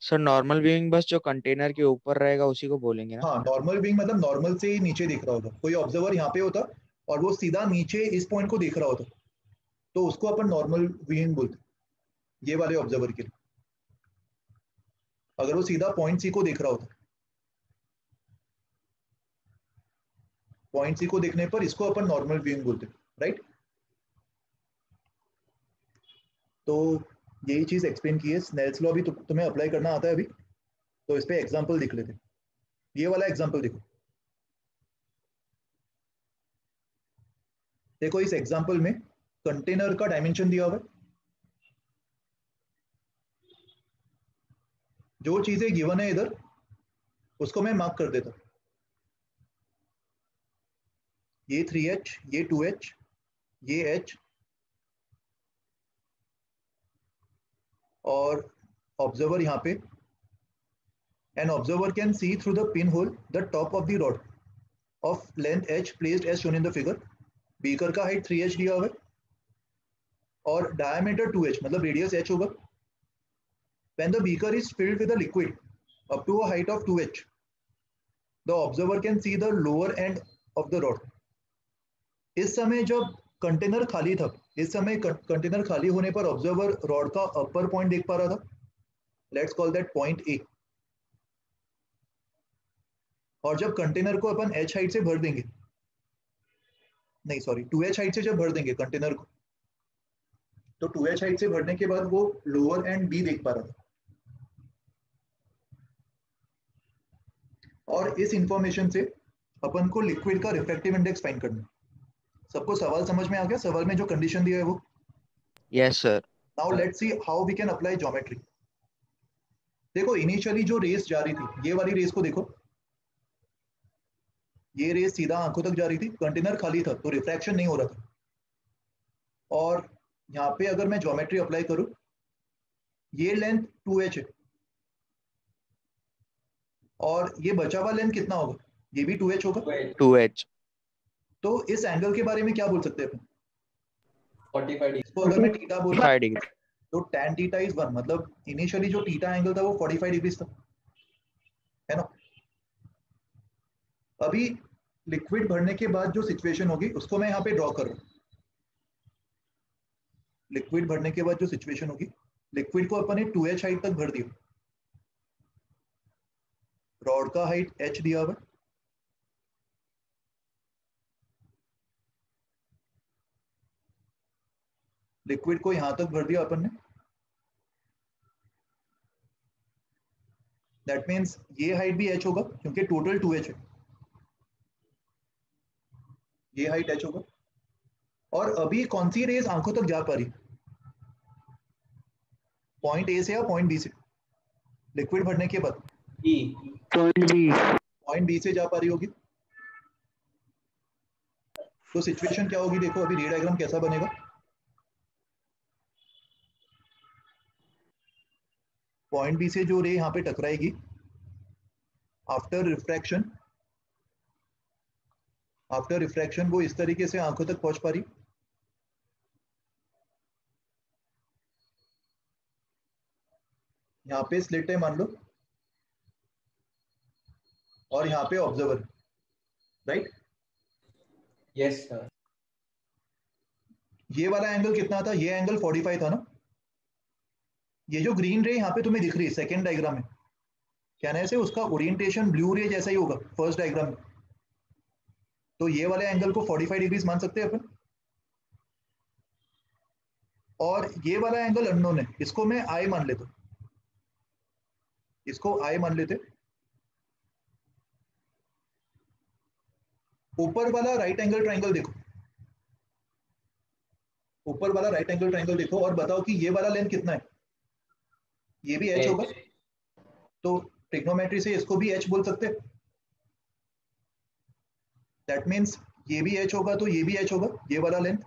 सर नॉर्मल व्यूइंग बस जो कंटेनर के ऊपर रहेगा उसी को बोलेंगे ना? हाँ, नॉर्मल व्यूइंग मतलब नॉर्मल से ही नीचे देख रहा होगा। कोई ऑब्जर्वर यहाँ पे होता और वो सीधा नीचे इस पॉइंट को देख रहा होता, तो उसको अपन नॉर्मल व्यूइंग बोलते, ये वाले ऑब्जर्वर के लिए। अगर वो सीधा पॉइंट सी को देख रहा होता, पॉइंट सी को देखने पर इसको अपन नॉर्मल व्यूइंग बोलते, राइट? तो यही चीज एक्सप्लेन की है। स्नेल्स लॉ भी तुम्हें अप्लाई करना आता है अभी, तो इस पे एग्जांपल लिख लेते। ये वाला एग्जांपल देखो, देखो इस एग्जांपल में कंटेनर का डायमेंशन दिया हुआ है। जो चीजें गिवन है इधर उसको मैं मार्क कर देता। ये 3h, ये 2h, ये h, और ऑब्जर्वर यहाँ पे। An observer can see through the pinhole the top of the rod of length h placed as shown in the figure. Beaker का हाइट 3h दिया हुआ है और डायमीटर 2h, मतलब रेडियस h होगा। When the beaker is filled with a liquid up to a height of 2h, the observer can see the lower end of the rod. इस समय जब कंटेनर खाली था, इस समय कंटेनर खाली होने पर ऑब्जर्वर रॉड का अपर पॉइंट देख पा रहा था। Let's call that point A. और जब कंटेनर को अपन h हाइट से भर देंगे, नहीं सॉरी 2h हाइट से जब भर देंगे कंटेनर को, तो 2h हाइट से भरने के बाद वो लोअर एंड बी देख पा रहा था। और इस इंफॉर्मेशन से अपन को लिक्विड का रिफ्रैक्टिव इंडेक्स फाइंड करना है। सबको सवाल समझ में आ गया? सवाल में जो कंडीशन दिया है वो। Yes, sir. Now let's see how we can apply geometry. देखो इनिशियली जो रेस जा रही थी, ये वाली रेस को देखो, ये रेस सीधा आंखों तक जा रही थी, कंटेनर खाली था तो रिफ्रैक्शन नहीं हो रहा था। और यहाँ पे अगर मैं ज्योमेट्री अप्लाई करूं, ये लेंथ 2h है और ये बचा हुआ लेंथ कितना होगा? ये भी 2h होगा। 2h. तो इस एंगल के बारे में क्या बोल सकते हैं अपन? 45 डिग्री। इसको अगर मैं थीटा बोलूं, 5 डिग्री. तो tan थीटा इज 1, मतलब इनिशियली जो थीटा एंगल था वो 45 डिग्रीज था, है ना। अभी लिक्विड भरने के बाद जो सिचुएशन होगी उसको मैं यहाँ पे ड्रॉ कर रहा हूँ। लिक्विड भरने के बाद जो सिचुएशन होगी, लिक्विड को अपन ने 2h हाइट तक भर दिया, रॉड का हाइट h दिया हुआ, लिक्विड को यहां तक भर दिया अपन ने। दैट मीन्स ये हाइट भी h होगा क्योंकि टोटल 2h है, ये हाइट h होगा। और अभी कौन सी रेज आंखों तक जा पा रही, पॉइंट ए से या पॉइंट बी से, लिक्विड भरने के बाद पॉइंट बी। पॉइंट बी से जा पा रही होगी। तो सिचुएशन क्या होगी, देखो अभी रे डायग्राम कैसा बनेगा। पॉइंट बी से जो रे यहाँ पे टकराएगी, आफ्टर रिफ्रैक्शन वो इस तरीके से आंखों तक पहुंच पा रही। यहाँ पे स्लिट है मान लो, और यहाँ पे ऑब्जर्वर, राइट। Yes sir. ये वाला एंगल कितना था, ये एंगल 45 था ना। ये जो ग्रीन रे यहाँ पे तुम्हें दिख रही है सेकेंड डायग्राम में, कहने से उसका ओरिएंटेशन ब्लू रे जैसा ही होगा फर्स्ट डायग्राम में। तो ये वाले एंगल को 45 डिग्रीज मान सकते हैं अपन। और ये वाला एंगल अननोन है, इसको मैं आई मान लेता हूं, इसको आई मान लेते। ऊपर वाला राइट एंगल ट्राइंगल देखो, ऊपर वाला राइट एंगल ट्राइंगल देखो और बताओ कि ये वाला लेंथ कितना है। ये भी h होगा, तो ट्रिग्नोमेट्री से इसको भी h बोल सकते हैं। दैट मीन्स ये भी h होगा तो ये भी h होगा, ये वाला लेंथ।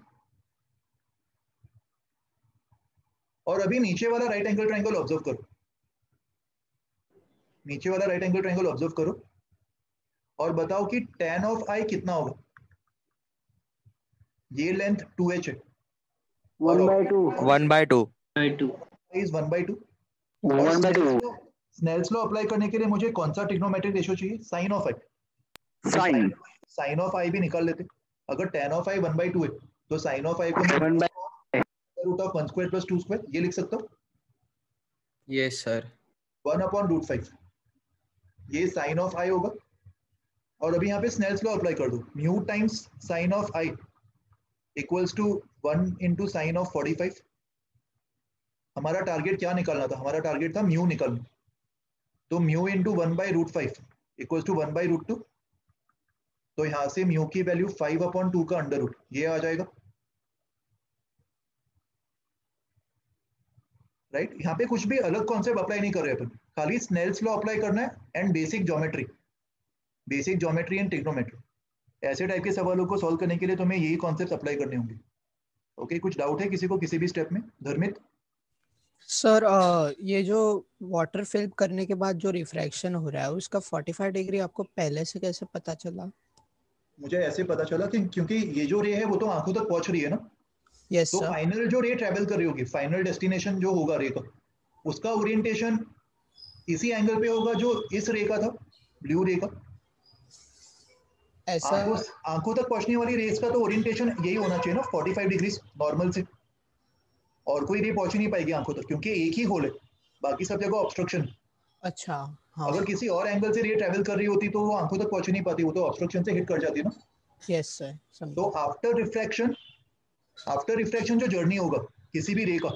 और अभी नीचे वाला राइट एंगल ट्राइंगल ऑब्जर्व करो, नीचे वाला राइट एंगल ट्राइंगल ऑब्जर्व करो और बताओ कि tan ऑफ i कितना होगा। ये लेंथ 2h है, 1/2 1/2 इज 1/2। 1/2 स्नेल्स लॉ अप्लाई करने के लिए मुझे कौन सा ट्रिग्नोमेट्रिक रेशियो चाहिए, sine of i। Sine sine of i भी निकाल लेते। अगर tan ऑफ i 1/2 है तो साइन ऑफ i को मैं 1/2 root of 1 square plus 2 square ये लिख सकता हूँ, यस सर। 1/√5। ये साइन ऑफ i होगा। और अभी यहाँ पे स्नेल्स लॉ अप्लाई कर दो, mu times sine of i equals to 1 into sine of 45। हमारा टारगेट क्या निकालना था, हमारा टारगेट था म्यू निकालना। तो म्यू इंटू 1/√5 इक्वल्स टू 1/√2। तो यहाँ से म्यू की वैल्यू 5/2 का अंडर रूट ये आ जाएगा, राइट। यहाँ पे कुछ भी अलग कॉन्सेप्ट अप्लाई नहीं कर रहे अपन, खाली स्नेल्स लॉ अप्लाई करना है and basic geometry and trigonometry. ऐसे टाइप के सवालों को सॉल्व करने के लिए तुम्हें यही कॉन्सेप्ट अप्लाई करने होंगे। ओके, कुछ डाउट है किसी को किसी भी स्टेप में, धर्मित? सर ये जो वाटर फिल्म करने के बाद जो रिफ्रैक्शन हो रहा है उसका 45 डिग्री आपको पहले से कैसे पता चला? मुझे ऐसे पता चला कि क्योंकि ये जो रे है वो तो आंखों तक पहुंच रही है ना। यस तो सर। फाइनल जो रे ट्रेवल कर रही होगी, फाइनल डेस्टिनेशन जो होगा रे का, उसका ओरिएंटेशन इसी एंगल पे होगा जो इस रे का था, ब्लू रे का। ऐसा आंखों तक पहुंचने वाली रेस का तो ओरिएंटेशन यही होना चाहिए ना, 45 डिग्री नॉर्मल से। और कोई रे पहुंच ही नहीं पाएगी आंखों तक क्योंकि एक ही होल है, बाकी सब जगह ऑब्स्ट्रक्शन। अच्छा हाँ। अगर किसी और एंगल से रे ट्रेवल कर रही होती तो वो आंखों तक पहुंच नहीं पाती, वो तो ऑब्स्ट्रक्शन से हिट कर जाती ना। यस सर तो समझा। आफ्टर रिफ्रैक्शन जो जर्नी होगा किसी भी रे का,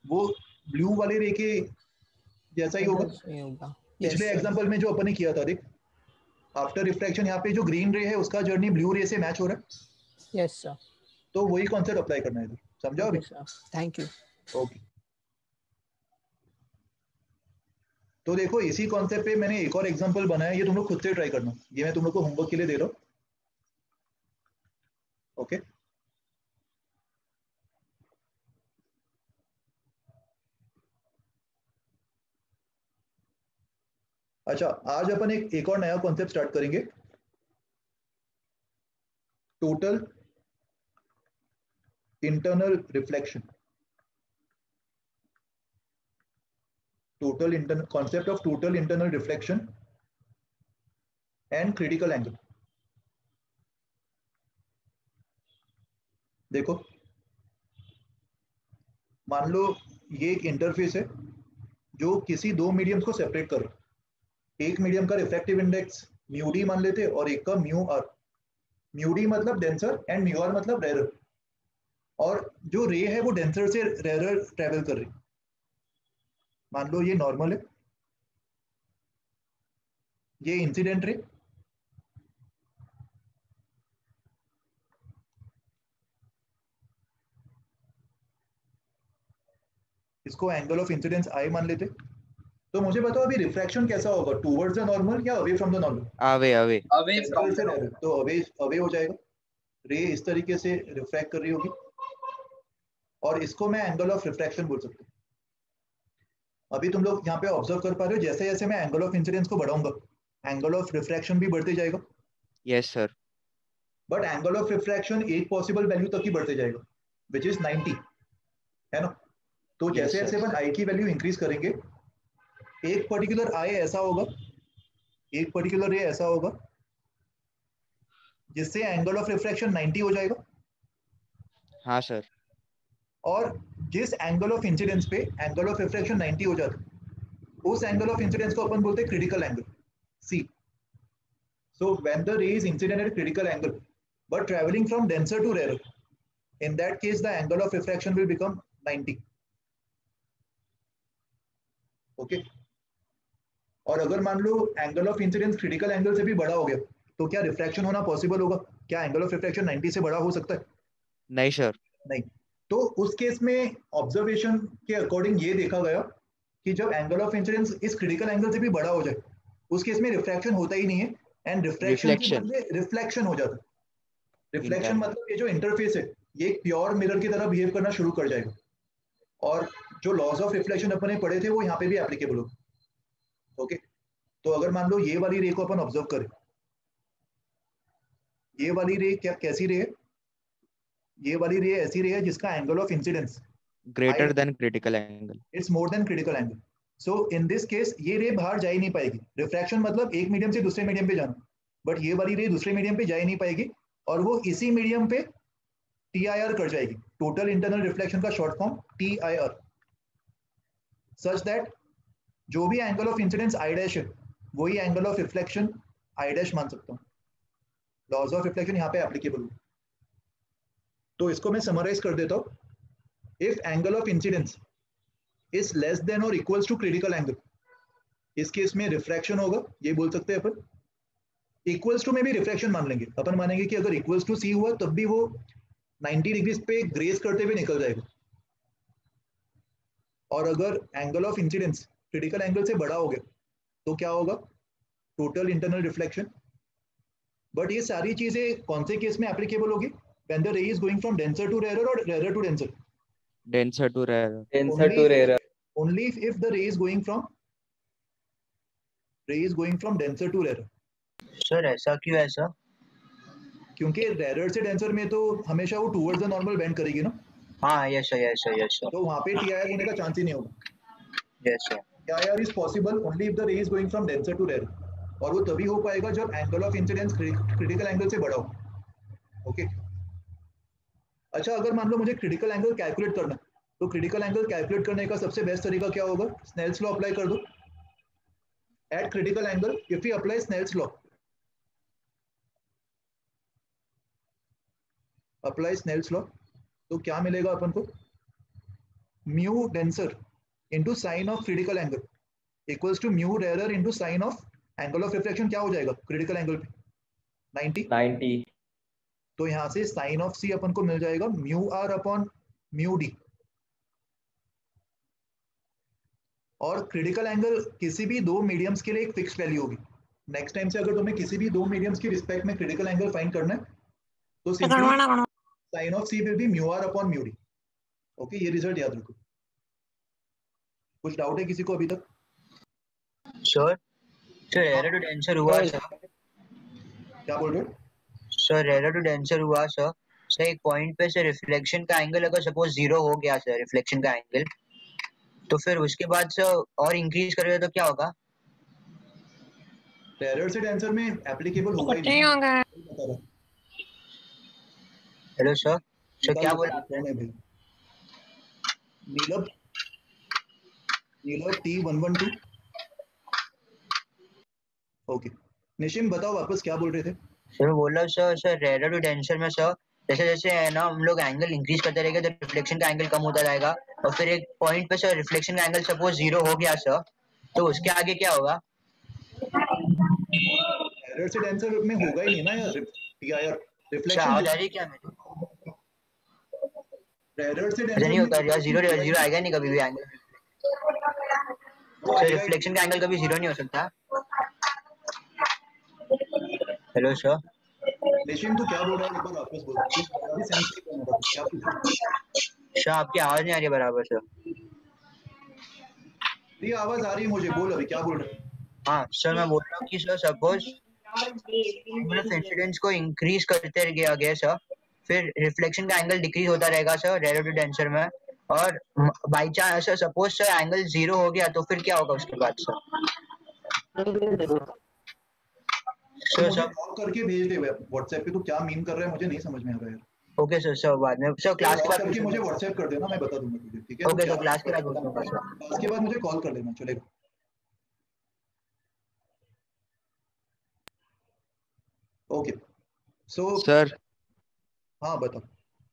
वो ब्लू वाले रे के जैसा ही होगा। नहीं होगा। पिछले एग्जांपल में जो अपन ने किया था, देख आफ्टर रिफ्रैक्शन यहाँ पे जो ग्रीन रे है उसका जर्नी ब्लू रे से मैच हो रहा है। Yes sir. तो वही कॉन्सेप्ट अप्लाई करना है, समझा अभी? Thank you. ओके, तो देखो इसी कॉन्सेप्ट पे मैंने एक और एग्जांपल बनाया, ये तुम लोग खुद से ट्राई करना, ये मैं तुम लोग को होमवर्क के लिए दे रहा हूँ। ओके, अच्छा आज अपन एक और नया कॉन्सेप्ट स्टार्ट करेंगे, total internal reflection. concept of total internal reflection and critical angle. देखो, मान लो ये एक इंटरफेस है जो किसी दो मीडियम्स को सेपरेट कर रहा है। एक मीडियम का रिफ्रैक्टिव इंडेक्स म्यू डी मान लेते और एक का म्यू आर। म्यू डी मतलब डेंसर एंड म्यू आर मतलब रेरर, और जो रे है वो डेंसर से रेरर ट्रेवल कर रही। मान लो ये नॉर्मल है, ये इंसिडेंट रे, इसको एंगल ऑफ इंसिडेंस आई मान लेते। तो मुझे बताओ अभी रिफ्रैक्शन कैसा होगा, टुवर्ड्स द नॉर्मल या away from the normal? Away away away from से रेरर, तो अवे हो जाएगा। रे इस तरीके से रिफ्रैक्ट कर रही होगी और इसको मैं एंगल ऑफ रिफ्रैक्शन बोल सकता हूँ। अभी तुम लोग यहाँ पे ऑब्जर्व कर पा रहे हो, जैसे जैसे मैं एंगल ऑफ इंसिडेंस को बढ़ाऊंगा एंगल ऑफ रिफ्रैक्शन भी बढ़ते जाएगा। Yes sir. But angle of refraction एक पॉसिबल वैल्यू तक ही बढ़ते जाएगा, विच इज 90, है ना? तो Yes, जैसे sir. जैसे अपन आई की वैल्यू इंक्रीज करेंगे, एक पर्टिकुलर आई ऐसा होगा, एक पर्टिकुलर रे ऐसा होगा जिससे एंगल ऑफ रिफ्रैक्शन 90 हो जाएगा, हाँ सर। और जिस एंगल ऑफ इंसिडेंस पे एंगल ऑफ रिफ्रैक्शन 90 हो जाता है उस एंगल ऑफ इंसिडेंस को अपन बोलते हैं critical angle, C. So when the ray is incident at critical angle but traveling from denser to rarer, in that case the angle of refraction will become 90. Okay, और अगर मान लो angle of incidence critical angle से भी बड़ा हो गया तो क्या रिफ्रैक्शन होना पॉसिबल होगा? क्या एंगल ऑफ रिफ्रैक्शन 90 से बड़ा हो सकता है? नहीं सर। नहीं। तो उस केस में ऑब्जर्वेशन के अकॉर्डिंग ये देखा गया कि जब एंगल ऑफ इंसिडेंस इस क्रिटिकल एंगल से भी बड़ा हो जाए उस केस में रिफ्रैक्शन होता ही नहीं है, एंड रिफ्रैक्शन के बदले रिफ्लेक्शन हो जाता है। रिफ्लेक्शन मतलब ये जो इंटरफेस है ये एक प्योर मिरर की तरह बिहेव करना शुरू कर जाएगा, और जो लॉज ऑफ रिफ्लेक्शन अपने पढ़े थे वो यहाँ पे भी एप्लीकेबल हो। ओके, तो अगर मान लो ये वाली रे को अपन ऑब्जर्व करें, ये वाली रे क्या कैसी रे है? ये वाली रे ऐसी रे है जिसका angle of incidence greater than critical angle, it's more than critical angle. So in this case ये रे बाहर जा ही नहीं पाएगी। रिफ्रैक्शन मतलब एक मीडियम से दूसरे मीडियम पे जाना, बट ये वाली रे दूसरे मीडियम पे जा ही नहीं पाएगी और वो इसी मीडियम पे TIR कर जाएगी, टोटल इंटरनल रिफ्लेक्शन का short form TIR, such that जो भी angle of incidence I dash है वही angle of reflection I dash मान सकता हूँ। लॉज ऑफ रिफ्लेक्शन यहाँ पे एप्लीकेबल हो। तो इसको मैं समराइज कर देता हूँ। If angle of incidence is less than और इक्वल्स टू क्रिटिकल एंगल, इस केस में रिफ्रैक्शन होगा, ये बोल सकते हैं अपन। इक्वल्स टू में भी रिफ्रैक्शन मान लेंगे, अपन मानेंगे कि अगर इक्वल्स टू सी हुआ तब भी वो 90 डिग्रीज पे ग्रेस करते हुए निकल जाएगा, और अगर angle of incidence critical angle से बड़ा हो गया तो क्या होगा? Total internal reflection. बट ये सारी चीजें कौन से केस में एप्लीकेबल होगी? When the ray is going from denser to rarer और rarer to denser? Denser to rarer. Denser to rarer. Only if the ray is going from denser to rarer. Sir ऐसा क्यों ऐसा? क्योंकि rarer से denser में तो हमेशा वो टुवर्ड्स द नॉर्मल बेंड करेगी ना। हाँ yes sir yes sir yes sir तो वहाँ पे TIR होने का चांस ही नहीं होगा। Yes sir. TIR is possible only if the ray is going from denser to rarer, और वो तभी हो पाएगा जब angle of incidence critical angle से बड़ा हो। ओके, अच्छा अगर मान लो मुझे क्रिटिकल एंगल कैलकुलेट करना, तो क्रिटिकल एंगल कैलकुलेट करने का सबसे बेस्ट तरीका क्या होगा? स्नेल्स लॉ अप्लाई कर दो। At critical angle if you apply Snell's law, apply Snell's law, तो क्या मिलेगा अपन को? Mu denser into sine of critical angle equals to mu rarer into sine of angle of reflection. क्या हो जाएगा क्रिटिकल एंगल पे? 90। तो यहाँ से साइन ऑफ सी अपन को मिल जाएगा mu R upon mu D. और क्रिटिकल एंगल किसी भी दो मीडियम्स के लिए एक फिक्स वैल्यू होगी। नेक्स्ट टाइम से अगर तुम्हें किसी भी दो मीडियम्स की रिस्पेक्ट में क्रिटिकल एंगल फाइंड करना है तो simply sine of C will be mu R upon mu D. Okay, ये रिजल्ट याद रखो। कुछ डाउट है किसी को अभी तक? सर रेरर टू डेंसर हुआ सर। क्या बोल रहे हो? सर रेरर टू डेंसर हुआ सर एक पॉइंट पे से रिफ्लेक्शन का एंगल अगर सपोज 0 हो गया सर, रिफ्लेक्शन का एंगल तो फिर उसके बाद से और इंक्रीज करोगे तो क्या होगा? एरर से आंसर में एप्लीकेबल होगा ही नहीं होगा। बता रहा। हेलो सर, सर क्या बोला? कौन है भाई? नीलम T112। ओके निशिम बताओ वापस क्या बोल रहे थे? सर बोल रहा हूँ सर रेडर टू डेंसर में सर जैसे जैसे है ना हम लोग एंगल इंक्रीज करते रहेंगे तो रिफ्लेक्शन का एंगल कम होता जाएगा और फिर एक पॉइंट पे सर रिफ्लेक्शन का एंगल सपोज 0 हो गया सर, तो उसके आगे क्या होगा? एरर से आंसर में होगा ही नहीं ना यार टीआईआर सर रिफ्लेक्शन। आवाज आ रही है क्या मेरी? एरर से ऐसा आंसर नहीं में होता यार, जीरो जीरो आएगा नहीं कभी भी एंगल। सर रिफ्लेक्शन का एंगल कभी 0 नहीं हो सकता। हेलो सर निशिम तू क्या बोल रहा है? एक बार वापस बोल, तू अभी सेंस नहीं कर रहा, क्या पूछ रहा है? सर आपकी आवाज नहीं आ रही है बराबर सर। तेरी आवाज आ रही है मुझे, बोल अभी क्या बोल रहा है? हाँ सर मैं बोल रहा हूँ कि सर सपोज इंसिडेंस को इंक्रीज करते गया गया सर, फिर रिफ्लेक्शन का एंगल डिक्रीज होता रहेगा सर रेडर टू डेंसर में, और by chance suppose sir angle 0 हो गया तो फिर क्या होगा उसके बाद सर? तो मुझे कॉल करके भेज दे व्हाट्सएप पे, तू क्या मीन कर रहा है मुझे नहीं समझ में आ रहा है। ओके सर बाद में सर क्लास के बाद करके मुझे व्हाट्सएप कर देना, मैं बता दूंगा तुझे, ठीक है? ओके सर क्लास के बाद पूछूंगा सर। क्लास के बाद मुझे कॉल कर लेना, चलेगा? ओके सो सर हाँ बता।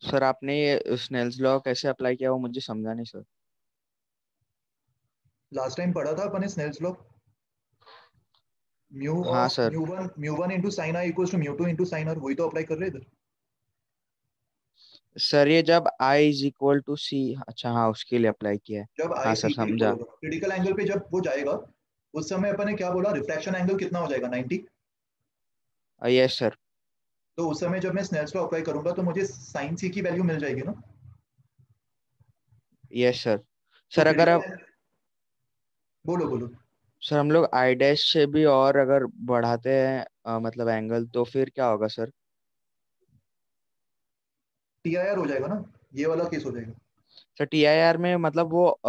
सर आपने ये स्नेल्स लॉ कैसे अप्लाई किया वो मुझे समझा नहीं सर। लास्ट टाइम पढ़ा था अपन स्नेल्स लॉ, म्यू हाँ ऑफ सर। म्यू1 into sin i equals to म्यू2 into sin r, वही तो अप्लाई कर रहे हैं इधर। सर ये जब I इज इक्वल टू सी, अच्छा हाँ उसके लिए अप्लाई किया है। जब हाँ आई सर सी के इक्वल समझा। होगा क्रिटिकल एंगल पे, जब वो जाएगा उस समय अपन ने क्या बोला, रिफ्रैक्शन एंगल कितना हो जाएगा 90। Yes sir. तो उस समय जब मैं स्नेल्स लॉ अप्लाई करूंगा तो मुझे साइन सी की वैल्यू मिल जाएगी ना। Yes sir. तो सर अगर क्रिटिकल अब बोलो बोलो। सर हम लोग आई डैश से भी और अगर बढ़ाते हैं मतलब एंगल तो फिर क्या होगा सर? टीआईआर हो जाएगा ना, ये वाला केस हो जाएगा। सर TIR में मतलब वो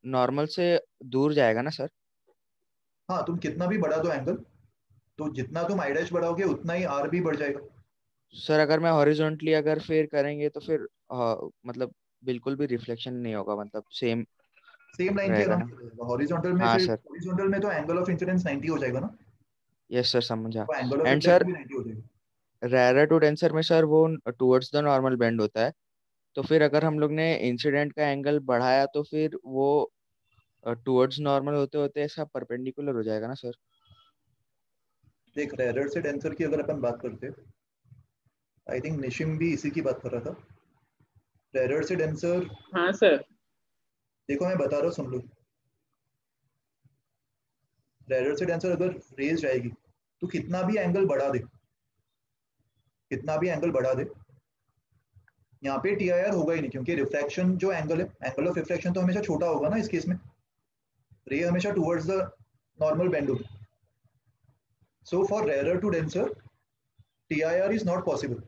नॉर्मल से दूर जाएगा ना सर? हाँ तुम कितना भी बढ़ा दो एंगल, तो जितना तुम आई डैश बढ़ाओगे उतना ही आर भी बढ़ जाएगा। सर अगर मैं हॉरिजॉन्टली अगर फिर करेंगे तो फिर मतलब बिल्कुल भी रिफ्लेक्शन नहीं होगा, मतलब सेम सेम लाइन के रहेगा आराम ना? से हो जाएगा। हॉरिजॉन्टल में हाँ फिर सर। हॉरिजॉन्टल में तो एंगल ऑफ इंसिडेंस 90 हो जाएगा ना, यस सर समझा। तो angle of and reflection sir भी 90 हो जाएगा। रेयर टू डेंसर में सर वो टुवर्ड्स द नॉर्मल बेंड होता है, तो फिर अगर हम लोग ने इंसिडेंट का एंगल बढ़ाया तो फिर वो टुवर्ड्स नॉर्मल होते होते ऐसा परपेंडिकुलर हो जाएगा ना सर? देख रेयर से डेंसर की अगर अपन बात करते, आई थिंक निशिम भी इसी की बात कर रहा था। रेयर से डेंसर, हाँ सर। देखो मैं बता रहा हूँ सुन लो। रेयर से डेंसर अगर रेज जाएगी तो कितना भी एंगल बढ़ा दे, कितना भी एंगल बढ़ा दे, यहाँ पे टीआईआर होगा ही नहीं, क्योंकि रिफ्रैक्शन जो एंगल है, एंगल ऑफ रिफ्रैक्शन तो हमेशा छोटा होगा ना इस केस में, रे हमेशा टुवर्ड्स द नॉर्मल बेंड होगी। So for rare to denser TIR is not possible.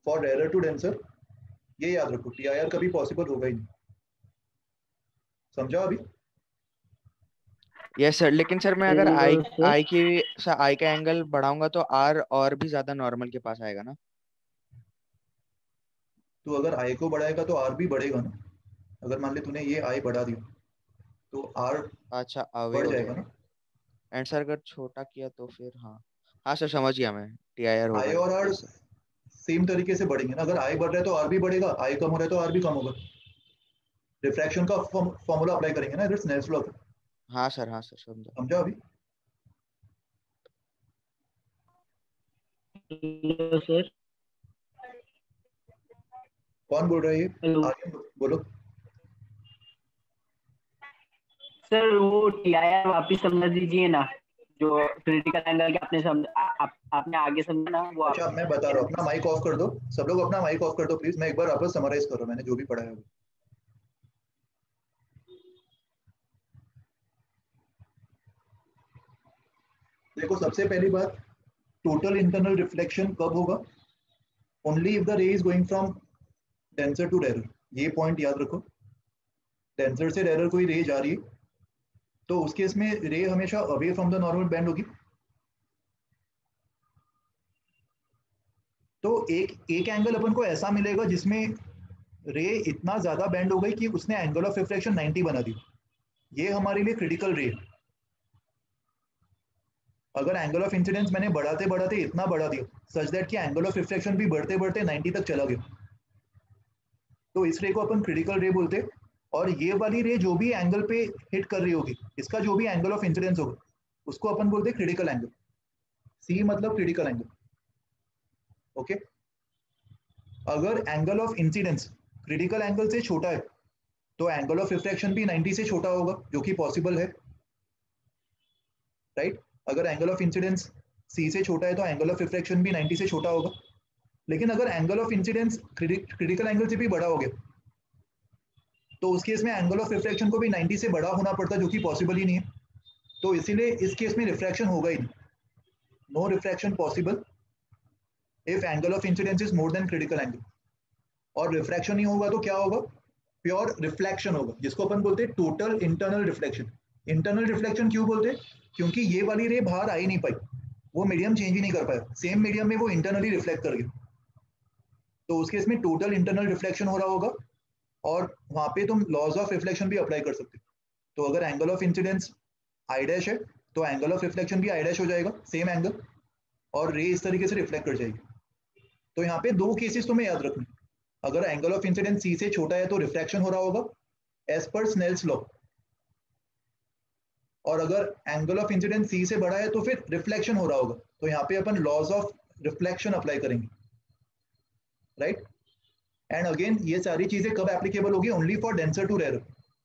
For rare to denser ये याद रखो, टीआईआर कभी पॉसिबल होगा ही नहीं। समझा अभी? यस सर, लेकिन सर मैं अगर आई का एंगल बढ़ाऊंगा तो आर और भी ज्यादा नॉर्मल के पास आएगा ना? तो अगर आई को बढ़ाएगा तो आर भी बढ़ेगा ना। अगर मान ले तूने ये आई बढ़ा दिया तो आर अच्छा अवे बढ़ हो जाएगा ना। जाएगा। एंड सर अगर छोटा किया तो फिर हाँ, हाँ सर समझ गया मैं, TIR होगा आई ही। और आर यस सर। सेम तरीके से बढ़ेंगे ना, अगर आई बढ़ रहा है तो आर भी बढ़ेगा, आई कम हो रहा है तो आर भी कम होगा। रिफ्रैक्शन का फॉर्मूला अप्लाई करेंगे ना इधर स्नेल्स लॉ। हाँ सर समझा। समझा अभी? Hello sir. कौन बोल रहा है ये? हेलो आर्यन बोलो। सर, वो टीआईआर वापिस समझ दीजिए ना, जो क्रिटिकल एंगल के आपने आपने आगे समझा ना वो अच्छा मैं बता रहा हूँ, अपना माइक ऑफ कर दो, सब लोग अपना माइक ऑफ कर दो प्लीज, मैं एक बार वापस समराइज कर रहा हूँ मैंने जो भी पढ़ा है। देखो सबसे पहली बात, टोटल इंटरनल रिफ्लेक्शन कब होगा? Only if the ray is going from denser to rare, ये पॉइंट याद रखो। डेंसर से रेयर कोई रे जा रही है तो उस केस में रे हमेशा away from the normal bend होगी। तो एक एंगल अपन को ऐसा मिलेगा जिसमें रे इतना ज्यादा बैंड हो गई कि उसने एंगल ऑफ रिफ्लेक्शन 90 बना दी, ये हमारे लिए क्रिटिकल रे है। अगर एंगल ऑफ इंसिडेंस मैंने बढ़ाते बढ़ाते इतना बढ़ा दिया सच दैट कि एंगल ऑफ रिफ्लेक्शन भी बढ़ते बढ़ते 90 तक चला गया, तो इस रे को अपन क्रिटिकल रे बोलते। और ये वाली रे जो भी एंगल पे हिट कर रही होगी, इसका जो भी एंगल ऑफ इंसिडेंस होगा उसको अपन बोलते क्रिटिकल एंगल। सी मतलब क्रिटिकल एंगल। ओके, अगर angle of incidence critical angle से छोटा है तो एंगल ऑफ रिफ्लेक्शन भी 90 से छोटा होगा, जो कि पॉसिबल है, राइट। अगर एंगल ऑफ इंसिडेंस सी से छोटा है तो एंगल ऑफ रिफ्लेक्शन भी 90 से छोटा होगा। लेकिन अगर angle of incidence critical angle से भी बड़ा हो गया तो उस केस में एंगल ऑफ रिफ्लेक्शन को भी 90 से बड़ा होना पड़ता, जो कि पॉसिबल ही नहीं है। तो इसीलिए इस केस में रिफ्रैक्शन होगा ही नहीं, no refraction possible if angle of incidence is more than critical angle. और रिफ्रैक्शन नहीं होगा तो क्या होगा, प्योर रिफ्लेक्शन होगा, जिसको अपन बोलते हैं total internal reflection. Internal reflection क्यों बोलते हैं, क्योंकि ये वाली रे बाहर आ ही नहीं पाई, वो मीडियम चेंज ही नहीं कर पाया, सेम मीडियम में वो इंटरनली रिफ्लेक्ट कर गया, तो उस केस में टोटल इंटरनल रिफ्लेक्शन हो रहा होगा। और वहां पे तुम लॉज ऑफ रिफ्लेक्शन भी अप्लाई कर सकते हो। तो अगर angle of incidence I dash है तो एंगल ऑफ रिफ्लेक्शन भी आई डैश हो जाएगा, सेम एंगल, और रे इस तरीके से रिफ्लेक्ट कर जाएगी। तो यहाँ पे दो केसेस तुम्हें याद रखने, अगर एंगल ऑफ इंसिडेंस सी से छोटा है तो रिफ्रैक्शन हो रहा होगा एज पर स्नेल्स लॉ, और अगर एंगल ऑफ इंसिडेंस सी से बड़ा है तो फिर रिफ्लेक्शन हो रहा होगा। तो यहाँ पे अपन लॉज ऑफ रिफ्लेक्शन अप्लाई करेंगे, राइट। एंड अगेन ये सारी चीजें कब एप्लीकेबल होगी, only for denser to rare.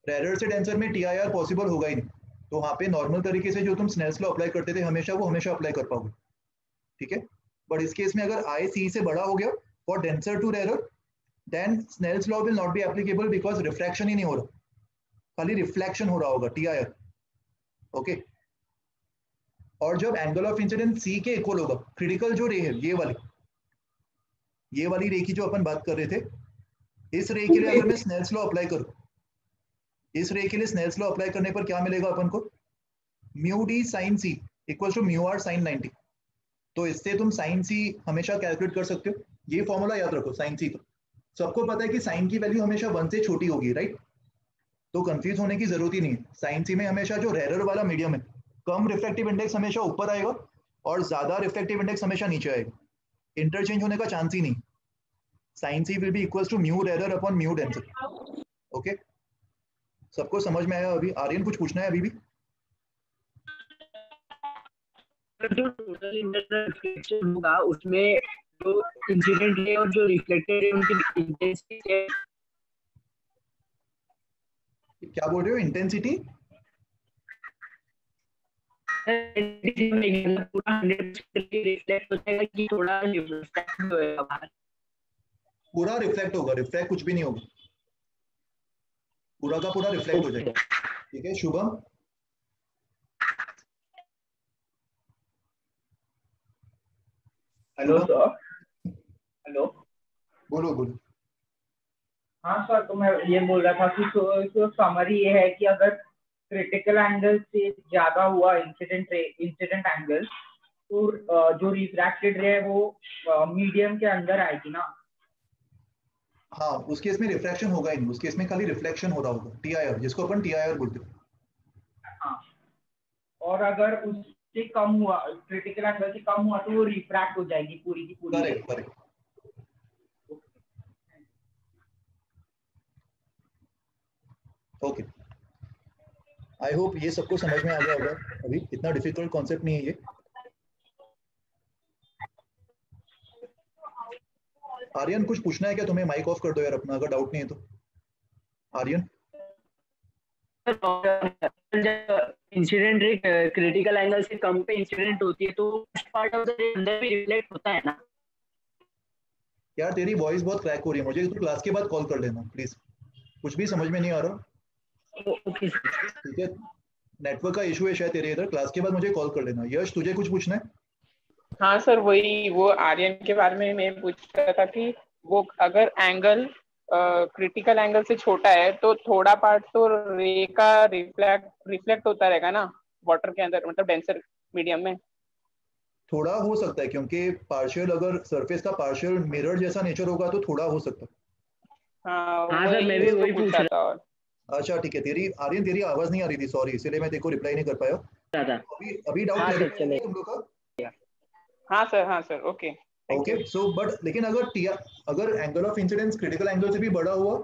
Rare से डेंसर में टीआईआर पॉसिबल होगा ही नहीं, तो वहाँ पे नॉर्मल तरीके से जो तुम स्नेल्स लॉ अप्लाई करते थे हमेशा, वो हमेशा अप्लाई कर पाओगे, ठीक है। बट इस केस में अगर आई सी से बड़ा हो गया for denser to rare, then Snell's law will not be applicable because refraction ही नहीं हो रहा, खाली रिफ्लेक्शन हो रहा होगा, टीआईआर। ओके, और जब एंगल ऑफ इंसिडेंस सी के इक्वल होगा, क्रिटिकल जो रे है ये वाली रे की जो अपन बात कर रहे थे, इस रे के लिए अगर मैं स्नेल्स लॉ अप्लाई करूं, इस रे के लिए स्नेल्स लॉ अप्लाई करने पर क्या मिलेगा अपन को, mu D sine C equals to mu R sine 90। तो इससे तुम साइन सी हमेशा कैलकुलेट कर सकते हो, ये फॉर्मूला याद रखो साइन सी का। सबको पता है कि साइन की वैल्यू हमेशा 1 से छोटी होगी, राइट। तो कंफ्यूज होने की जरूरत ही नहीं है। साइन सी में हमेशा जो रेयर वाला मीडियम है, कम रिफ्लेक्टिव इंडेक्स हमेशा ऊपर आएगा और ज्यादा रिफ्लेक्टिव इंडेक्स हमेशा नीचे आएगा, इंटरचेंज होने का चांस ही नहीं। Sine C will be equals to mu rare upon mu denser. Okay, सबको समझ में आया अभी? आर्यन कुछ पूछना है अभी भी? जो टोटल इंटरनल रिफ्लेक्शन होगा उसमें जो इंसिडेंट रे और जो रिफ्लेक्टेड रे उनकी इंटेंसिटी है। क्या बोल रहे हो, इंटेंसिटी? पूरा 100% रिफ्लेक्ट हो जाएगा कि थोड़ा रिफ्लेक्ट होगा बाहर? पूरा रिफ्लेक्ट होगा, रिफ्लेक्ट कुछ भी नहीं होगा, पूरा का पूरा रिफ्लेक्ट हो जाएगा, ठीक है। शुभम? Hello sir. हेलो, बोलो बोलो। हाँ सर, तो मैं ये बोल रहा था कि तो समरी ये है कि अगर क्रिटिकल एंगल से ज्यादा हुआ इंसिडेंट एंगल, तो जो रिफ्रैक्टेड रे है वो मीडियम के अंदर आएगी ना? हाँ, उस केस में रिफ्रैक्शन होगा ही नहीं, उस केस में खाली रिफ्लेक्शन हो रहा होगा, टीआईआर, जिसको अपन टीआईआर बोलते हैं। हाँ, और अगर उससे कम हुआ, क्रिटिकल एंगल से कम हुआ, तो वो रिफ्रैक्ट हो जाएगी पूरी की पूरी। Correct correct. Okay, I hope ये सबको समझ में आ गया होगा, अभी इतना डिफिकल्ट कॉन्सेप्ट नहीं है ये। आर्यन कुछ पूछना है क्या तुम्हें? माइक ऑफ कर दो यार अपना, अगर डाउट नहीं है तो। Aryan? Incident ray critical angle से कम पे इंसिडेंट होती है तो उस पार्ट ऑफ द रे अंदर भी रिफ्लेक्ट होता है ना? यार तेरी वॉइस बहुत क्रैक हो रही है, मुझे तो क्लास के बाद कॉल कर लेना प्लीज, कुछ भी समझ में नहीं आ रहा। ओके ठीक है, नेटवर्क का इशू है शायद तेरे इधर, क्लास के बाद मुझे कॉल कर लेना। यश तुझे कुछ पूछना है? हाँ सर, वही वो आर्यन के बारे में मैं पूछ रहा था कि वो अगर एंगल क्रिटिकल एंगल से छोटा है तो थोड़ा पार्ट तो रे का रिफ्लेक्ट होता रहेगा ना वाटर के अंदर, मतलब डेंसर मीडियम में। थोड़ा हो सकता है, क्योंकि पार्शियल, अगर सरफेस का पार्शियल मिरर जैसा नेचर होगा तो थोड़ा हो सकता है। हाँ सर, मैं भी वही पूछ रहा था। अच्छा ठीक है, तेरी आर्यन तेरी आवाज नहीं आ रही थी, सॉरी, इसीलिए मैं तेरे को रिप्लाई नहीं कर पाया। था। अभी डाउट हाँ सर, क्लियर चले। तुम लोग का? हाँ sir, okay. Okay so but लेकिन अगर angle of incidence critical angle से भी बड़ा हुआ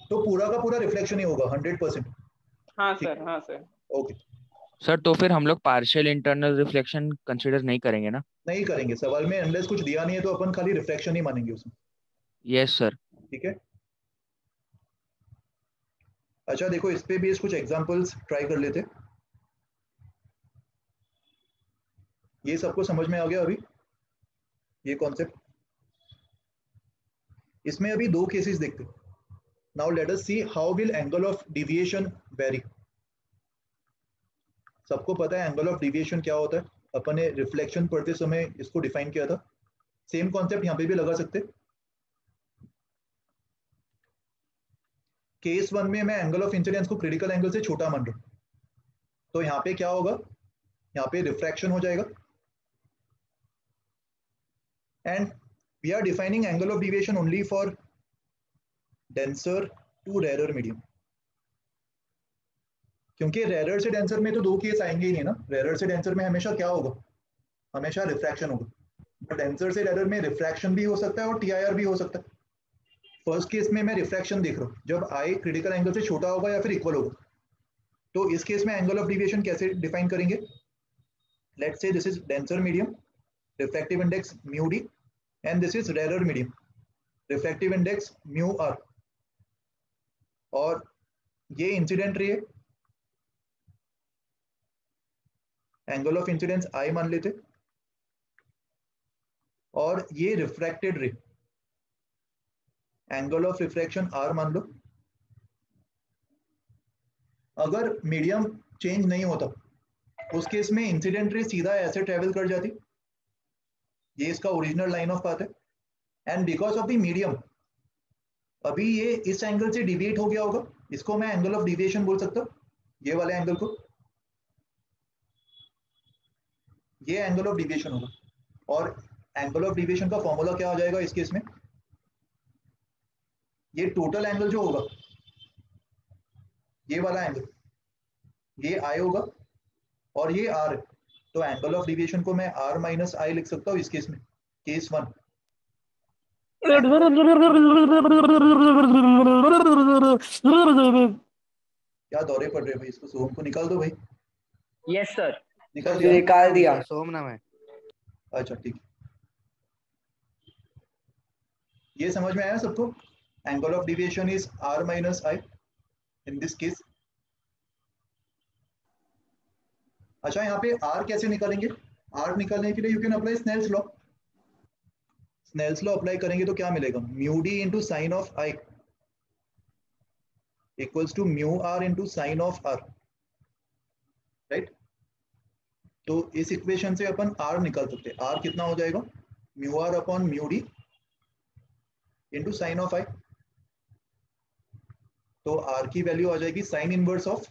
तो पूरा का पूरा रिफ्लेक्शन ही होगा 100%। हाँ सर। ओके सर तो फिर हम लोग पार्शियल इंटरनल रिफ्लेक्शन कंसीडर नहीं करेंगे ना? नहीं करेंगे, सवाल में अनलेस कुछ दिया नहीं है तो अपन खाली रिफ्लेक्शन ही मानेंगे उसमें। Yes sir. ठीक है, अच्छा देखो इस पे भी कुछ एग्जांपल्स ट्राई कर लेते। ये सबको समझ में आ गया अभी ये कॉन्सेप्ट? इसमें अभी दो केसेस देखते। Now let us see how will angle of deviation very. सबको पता है एंगल ऑफ डिविएशन क्या होता है, अपन ने रिफ्लेक्शन पढ़ते समय इसको डिफाइन किया था। सेम कॉन्सेप्ट यहाँ पे भी लगा सकते। केस 1 में मैं एंगल ऑफ इंसिडेंस को क्रिटिकल एंगल से छोटा मान रहा हूं, तो यहाँ पे क्या होगा, यहाँ पे रिफ्रैक्शन हो जाएगा। And we are defining angle of deviation only for denser to rarer medium, क्योंकि रेरर से डेंसर में तो दो केस आएंगे ही नहीं ना। रेरर से डेंसर में हमेशा क्या होगा, हमेशा रिफ्रैक्शन होगा। बट डेंसर से रेरर में रिफ्रैक्शन भी हो सकता है और टीआईआर भी हो सकता है। फर्स्ट केस में मैं रिफ्रैक्शन देख रहा हूँ, जब आई क्रिटिकल एंगल से छोटा होगा या फिर इक्वल होगा, तो इस केस में एंगल ऑफ डिविएशन कैसे डिफाइन करेंगे? Let's say this is denser medium, refractive index mu D, and this is rarer medium, refractive index mu R, और ये incident ray, angle of incidence आई मान लेते, और ये रिफ्रैक्टेड रे, एंगल ऑफ रिफ्रैक्शन आर मान लो। अगर मीडियम चेंज नहीं होता उस केस में इंसिडेंट रे सीधा ऐसे ट्रेवल कर जाती, ये इसका ओरिजिनल लाइन ऑफ पाथ है। And because of the medium अभी ये इस एंगल से डिविएट हो गया होगा, इसको मैं एंगल ऑफ डिविएशन बोल सकता हूँ, ये वाले एंगल को, ये एंगल ऑफ डिविएशन होगा। और एंगल ऑफ डिविएशन का फॉर्मूला क्या हो जाएगा इस केस में, ये टोटल एंगल जो होगा, ये वाला एंगल, ये आई होगा और ये आर है, तो एंगल ऑफ डिविएशन को मैं आर माइनस आई लिख सकता हूँ इस केस में, केस 1। क्या दौरे पड़ रहे भाई, इसको सोहम को निकाल दो भाई। यस सर, निकाल दिया। सोहम नाम है। अच्छा ठीक, ये समझ में आया सबको? Angle of deviation is R minus I in this case. अच्छा यहाँ पे आर कैसे निकालेंगे? आर निकालने के लिए you can apply Snell's law. Snell's law apply करेंगे तो क्या मिलेगा, mu D into sine of I equals to mu R into sine of R, right? तो इस इक्वेशन से अपन आर निकाल सकते हैं। आर कितना हो जाएगा, mu R upon mu D into sine of I. तो आर की वैल्यू आ जाएगी sine inverse of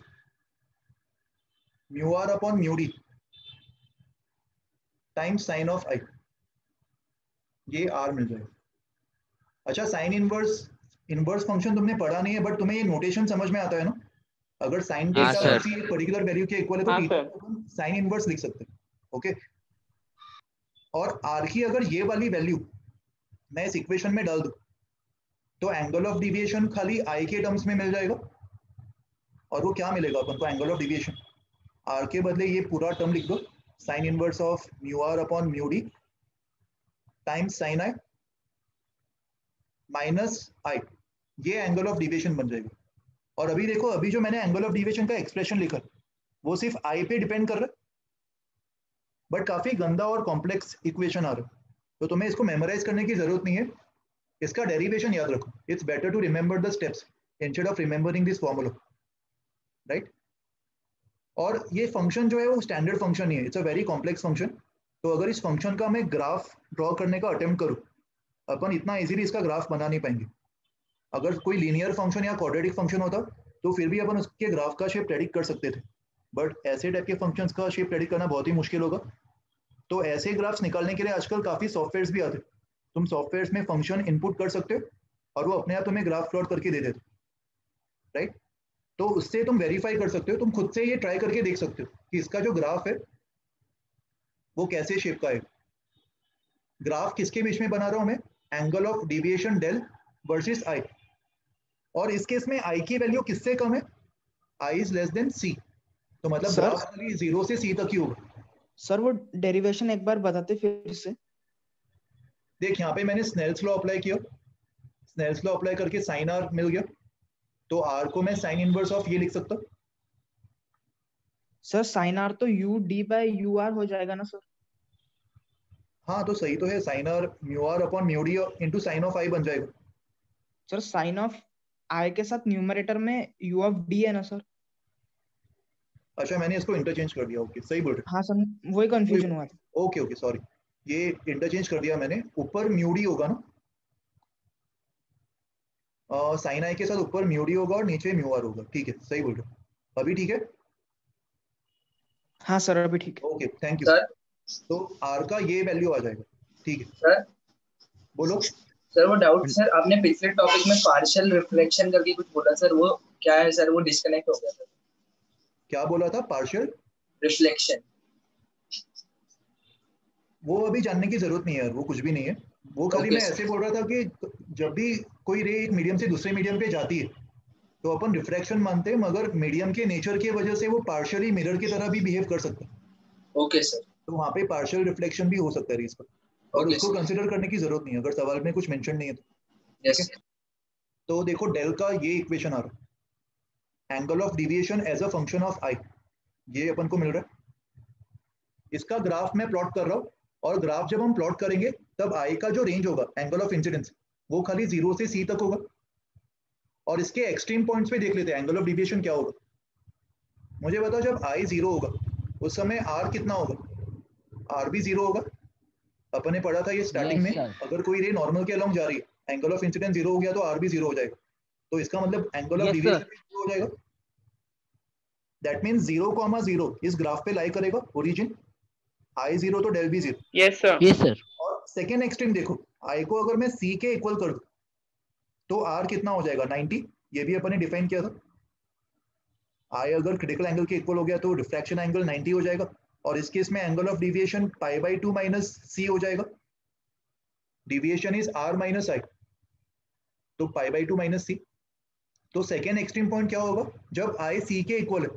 mu R upon mu D times sine of I, ये आर मिल जाएगा। अच्छा साइन इनवर्स फंक्शन तुमने पढ़ा नहीं है, बट तुम्हें ये नोटेशन समझ में आता है ना? अगर साइन थीटा एक पर्टिकुलर वैल्यू के इक्वल है तो थीटा को साइन इनवर्स लिख सकते हैं, ओके? और आर की अगर ये वाली वैल्यू मैं इस इक्वेशन में डाल दूं तो एंगल ऑफ डिविएशन खाली आई के टर्म्स में मिल जाएगा। और वो क्या मिलेगा अपन को, एंगल ऑफ डिविएशन, आर के बदले ये पूरा टर्म लिख दो, sine inverse of mu R upon mu D times sine I minus I, ये एंगल ऑफ डिविएशन बन जाएगा। और अभी देखो, अभी जो मैंने एंगल ऑफ डिविएशन का एक्सप्रेशन लिखा वो सिर्फ आई पे डिपेंड कर रहा है, बट काफी गंदा और कॉम्प्लेक्स इक्वेशन आ रहा है, तो तुम्हें इसको मेमोराइज करने की जरूरत नहीं है। इसका डेरिवेशन याद रखो, it's better to remember the steps instead of remembering this formula, right? और ये फंक्शन जो है वो स्टैंडर्ड फंक्शन ही है, it's a very complex function. तो अगर इस फंक्शन का मैं ग्राफ ड्रॉ करने का अटेम्प्ट करूँ, अपन इतना इजीली इसका ग्राफ बना नहीं पाएंगे। अगर कोई लीनियर फंक्शन या क्वाड्रेटिक फंक्शन होता तो फिर भी अपन उसके ग्राफ का शेप प्रेडिक्ट कर सकते थे, बट ऐसे टाइप के फंक्शंस का शेप प्रेडिक्ट करना बहुत ही मुश्किल होगा। तो ऐसे ग्राफ्स निकालने के लिए आजकल काफ़ी सॉफ्टवेयर्स भी आते हैं। तुम सॉफ्टवेयर्स में फंक्शन इनपुट कर सकते हो और वो अपने आप तुम्हें ग्राफ प्लॉट करके दे देते, राइट। तो उससे तुम वेरीफाई कर सकते हो, तुम खुद से ये ट्राई करके देख सकते हो कि इसका जो ग्राफ है वो कैसे शेप का है। ग्राफ किसके बीच में बना रहा हूं मैं, angle of deviation del versus I, और इस केस में आई की वैल्यू किससे कम है, I is less than C, तो मतलब सर ग्राफ खाली 0 से सी तक ही होगा। सर वो डेरिवेशन एक बार बताते फिर से। देख यहाँ पे मैंने स्नेल्स लॉ अप्लाई किया, स्नेल्स लॉ अप्लाई करके साइन आर मिल गया, तो आर को मैं साइन इनवर्स ऑफ ये लिख सकता हूँ। सर साइन आर तो U D by U R हो जाएगा ना सर। हाँ तो सही तो है, sine R mu R upon mu D into sine of I बन जाएगा। सर साइन ऑफ आई के साथ न्यूमरेटर में यू ऑफ डी है ना सर। अच्छा मैंने इसको इंटरचेंज कर दिया, ओके सही बोल रहे। हाँ सर वही कंफ्यूजन हुआ था। ओके ओके सॉरी, ये इंटरचेंज कर दिया मैंने, ऊपर म्यू डी होगा ना, साइन आई के साथ ऊपर म्यू डी होगा और नीचे म्यू आर होगा, ठीक है सही बोल रहे, अभी ठीक है। हाँ सर अभी ठीक है। Okay thank you. तो आर का ये वैल्यू आ जाएगा, ठीक है सर। बोलो सर वो डाउट सर, आपने पिछले टॉपिक में पार्शियल रिफ्लेक्शन करके कुछ बोला सर, वो क्या है सर, वो डिस्कनेक्ट हो गया सर। क्या बोला था, पार्शियल रिफ्लेक्शन? वो अभी जानने की जरूरत नहीं है यार, वो कुछ भी नहीं है, वो खाली मैं ऐसे बोल रहा था कि जब भी कोई रे एक मीडियम से दूसरे मीडियम पे जाती है तो अपन रिफ्रैक्शन मानते हैं, मगर मीडियम के नेचर की वजह से वो पार्शियली मिरर की तरह भी बिहेव कर सकता है। Okay sir. तो वहाँ पे पार्शियल रिफ्लेक्शन भी हो सकता है रेस पर, और उसको कंसिडर करने की जरूरत नहीं है अगर सवाल में कुछ मेंशन नहीं है तो। यस। तो देखो डेल का ये इक्वेशन आ रहा है, angle of deviation as a function of I, ये अपन को मिल रहा है। इसका ग्राफ मैं प्लॉट कर रहा हूँ, और ग्राफ जब हम प्लॉट करेंगे तब आई का जो रेंज होगा एंगल ऑफ इंसिडेंस वो खाली 0 से सी तक होगा, और इसके एक्सट्रीम पॉइंट्स पे देख लेते हैं एंगल ऑफ डिविएशन क्या होगा। मुझे बताओ जब आई 0 होगा उस समय आर कितना होगा, आर भी 0 होगा। अपन ने पढ़ा था ये स्टार्टिंग में, अगर कोई रे नॉर्मल के अलोंग जा रही है एंगल ऑफ इंसिडेंस 0 हो गया तो आर भी 0 हो जाएगा, तो इसका मतलब एंगल ऑफ डिविएशन भी 0 हो जाएगा। दैट मींस 0,0 इस ग्राफ पे लाई करेगा ओरिजिन, आई 0 तो डेल भी 0। Yes sir. Yes sir. और सेकेंड एक्सट्रीम देखो, आई को अगर मैं सी के इक्वल कर दूं तो आर कितना हो जाएगा 90, ये भी अपन ने डिफाइन किया था। आई अगर क्रिटिकल एंगल के इक्वल हो गया तो रिफ्रैक्शन एंगल 90 हो जाएगा, और इस केस में एंगल ऑफ डिविएशन π/2 माइनस सी हो जाएगा। डिविएशन इज आर माइनस आई, तो π/2 माइनस सी। तो सेकेंड एक्सट्रीम पॉइंट क्या होगा, जब आई सी के इक्वल है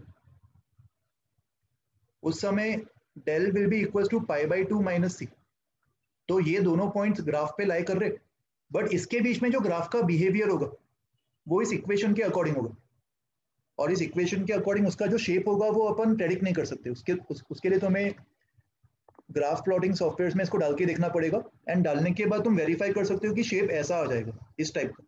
उस समय del will be equal to π/2 minus C. तो ये दोनों पॉइंट्स ग्राफ पे लाई कर रहे, बट इसके बीच में जो ग्राफ का बिहेवियर होगा वो इस इक्वेशन के अकॉर्डिंग होगा, और इस इक्वेशन के अकॉर्डिंग उसका जो शेप होगा वो अपन प्रेडिक्ट नहीं कर सकते। उसके लिए तो हमें ग्राफ प्लॉटिंग सॉफ्टवेयर में इसको डाल के देखना पड़ेगा, एंड डालने के बाद तुम वेरीफाई कर सकते हो कि शेप ऐसा आ जाएगा इस टाइप का।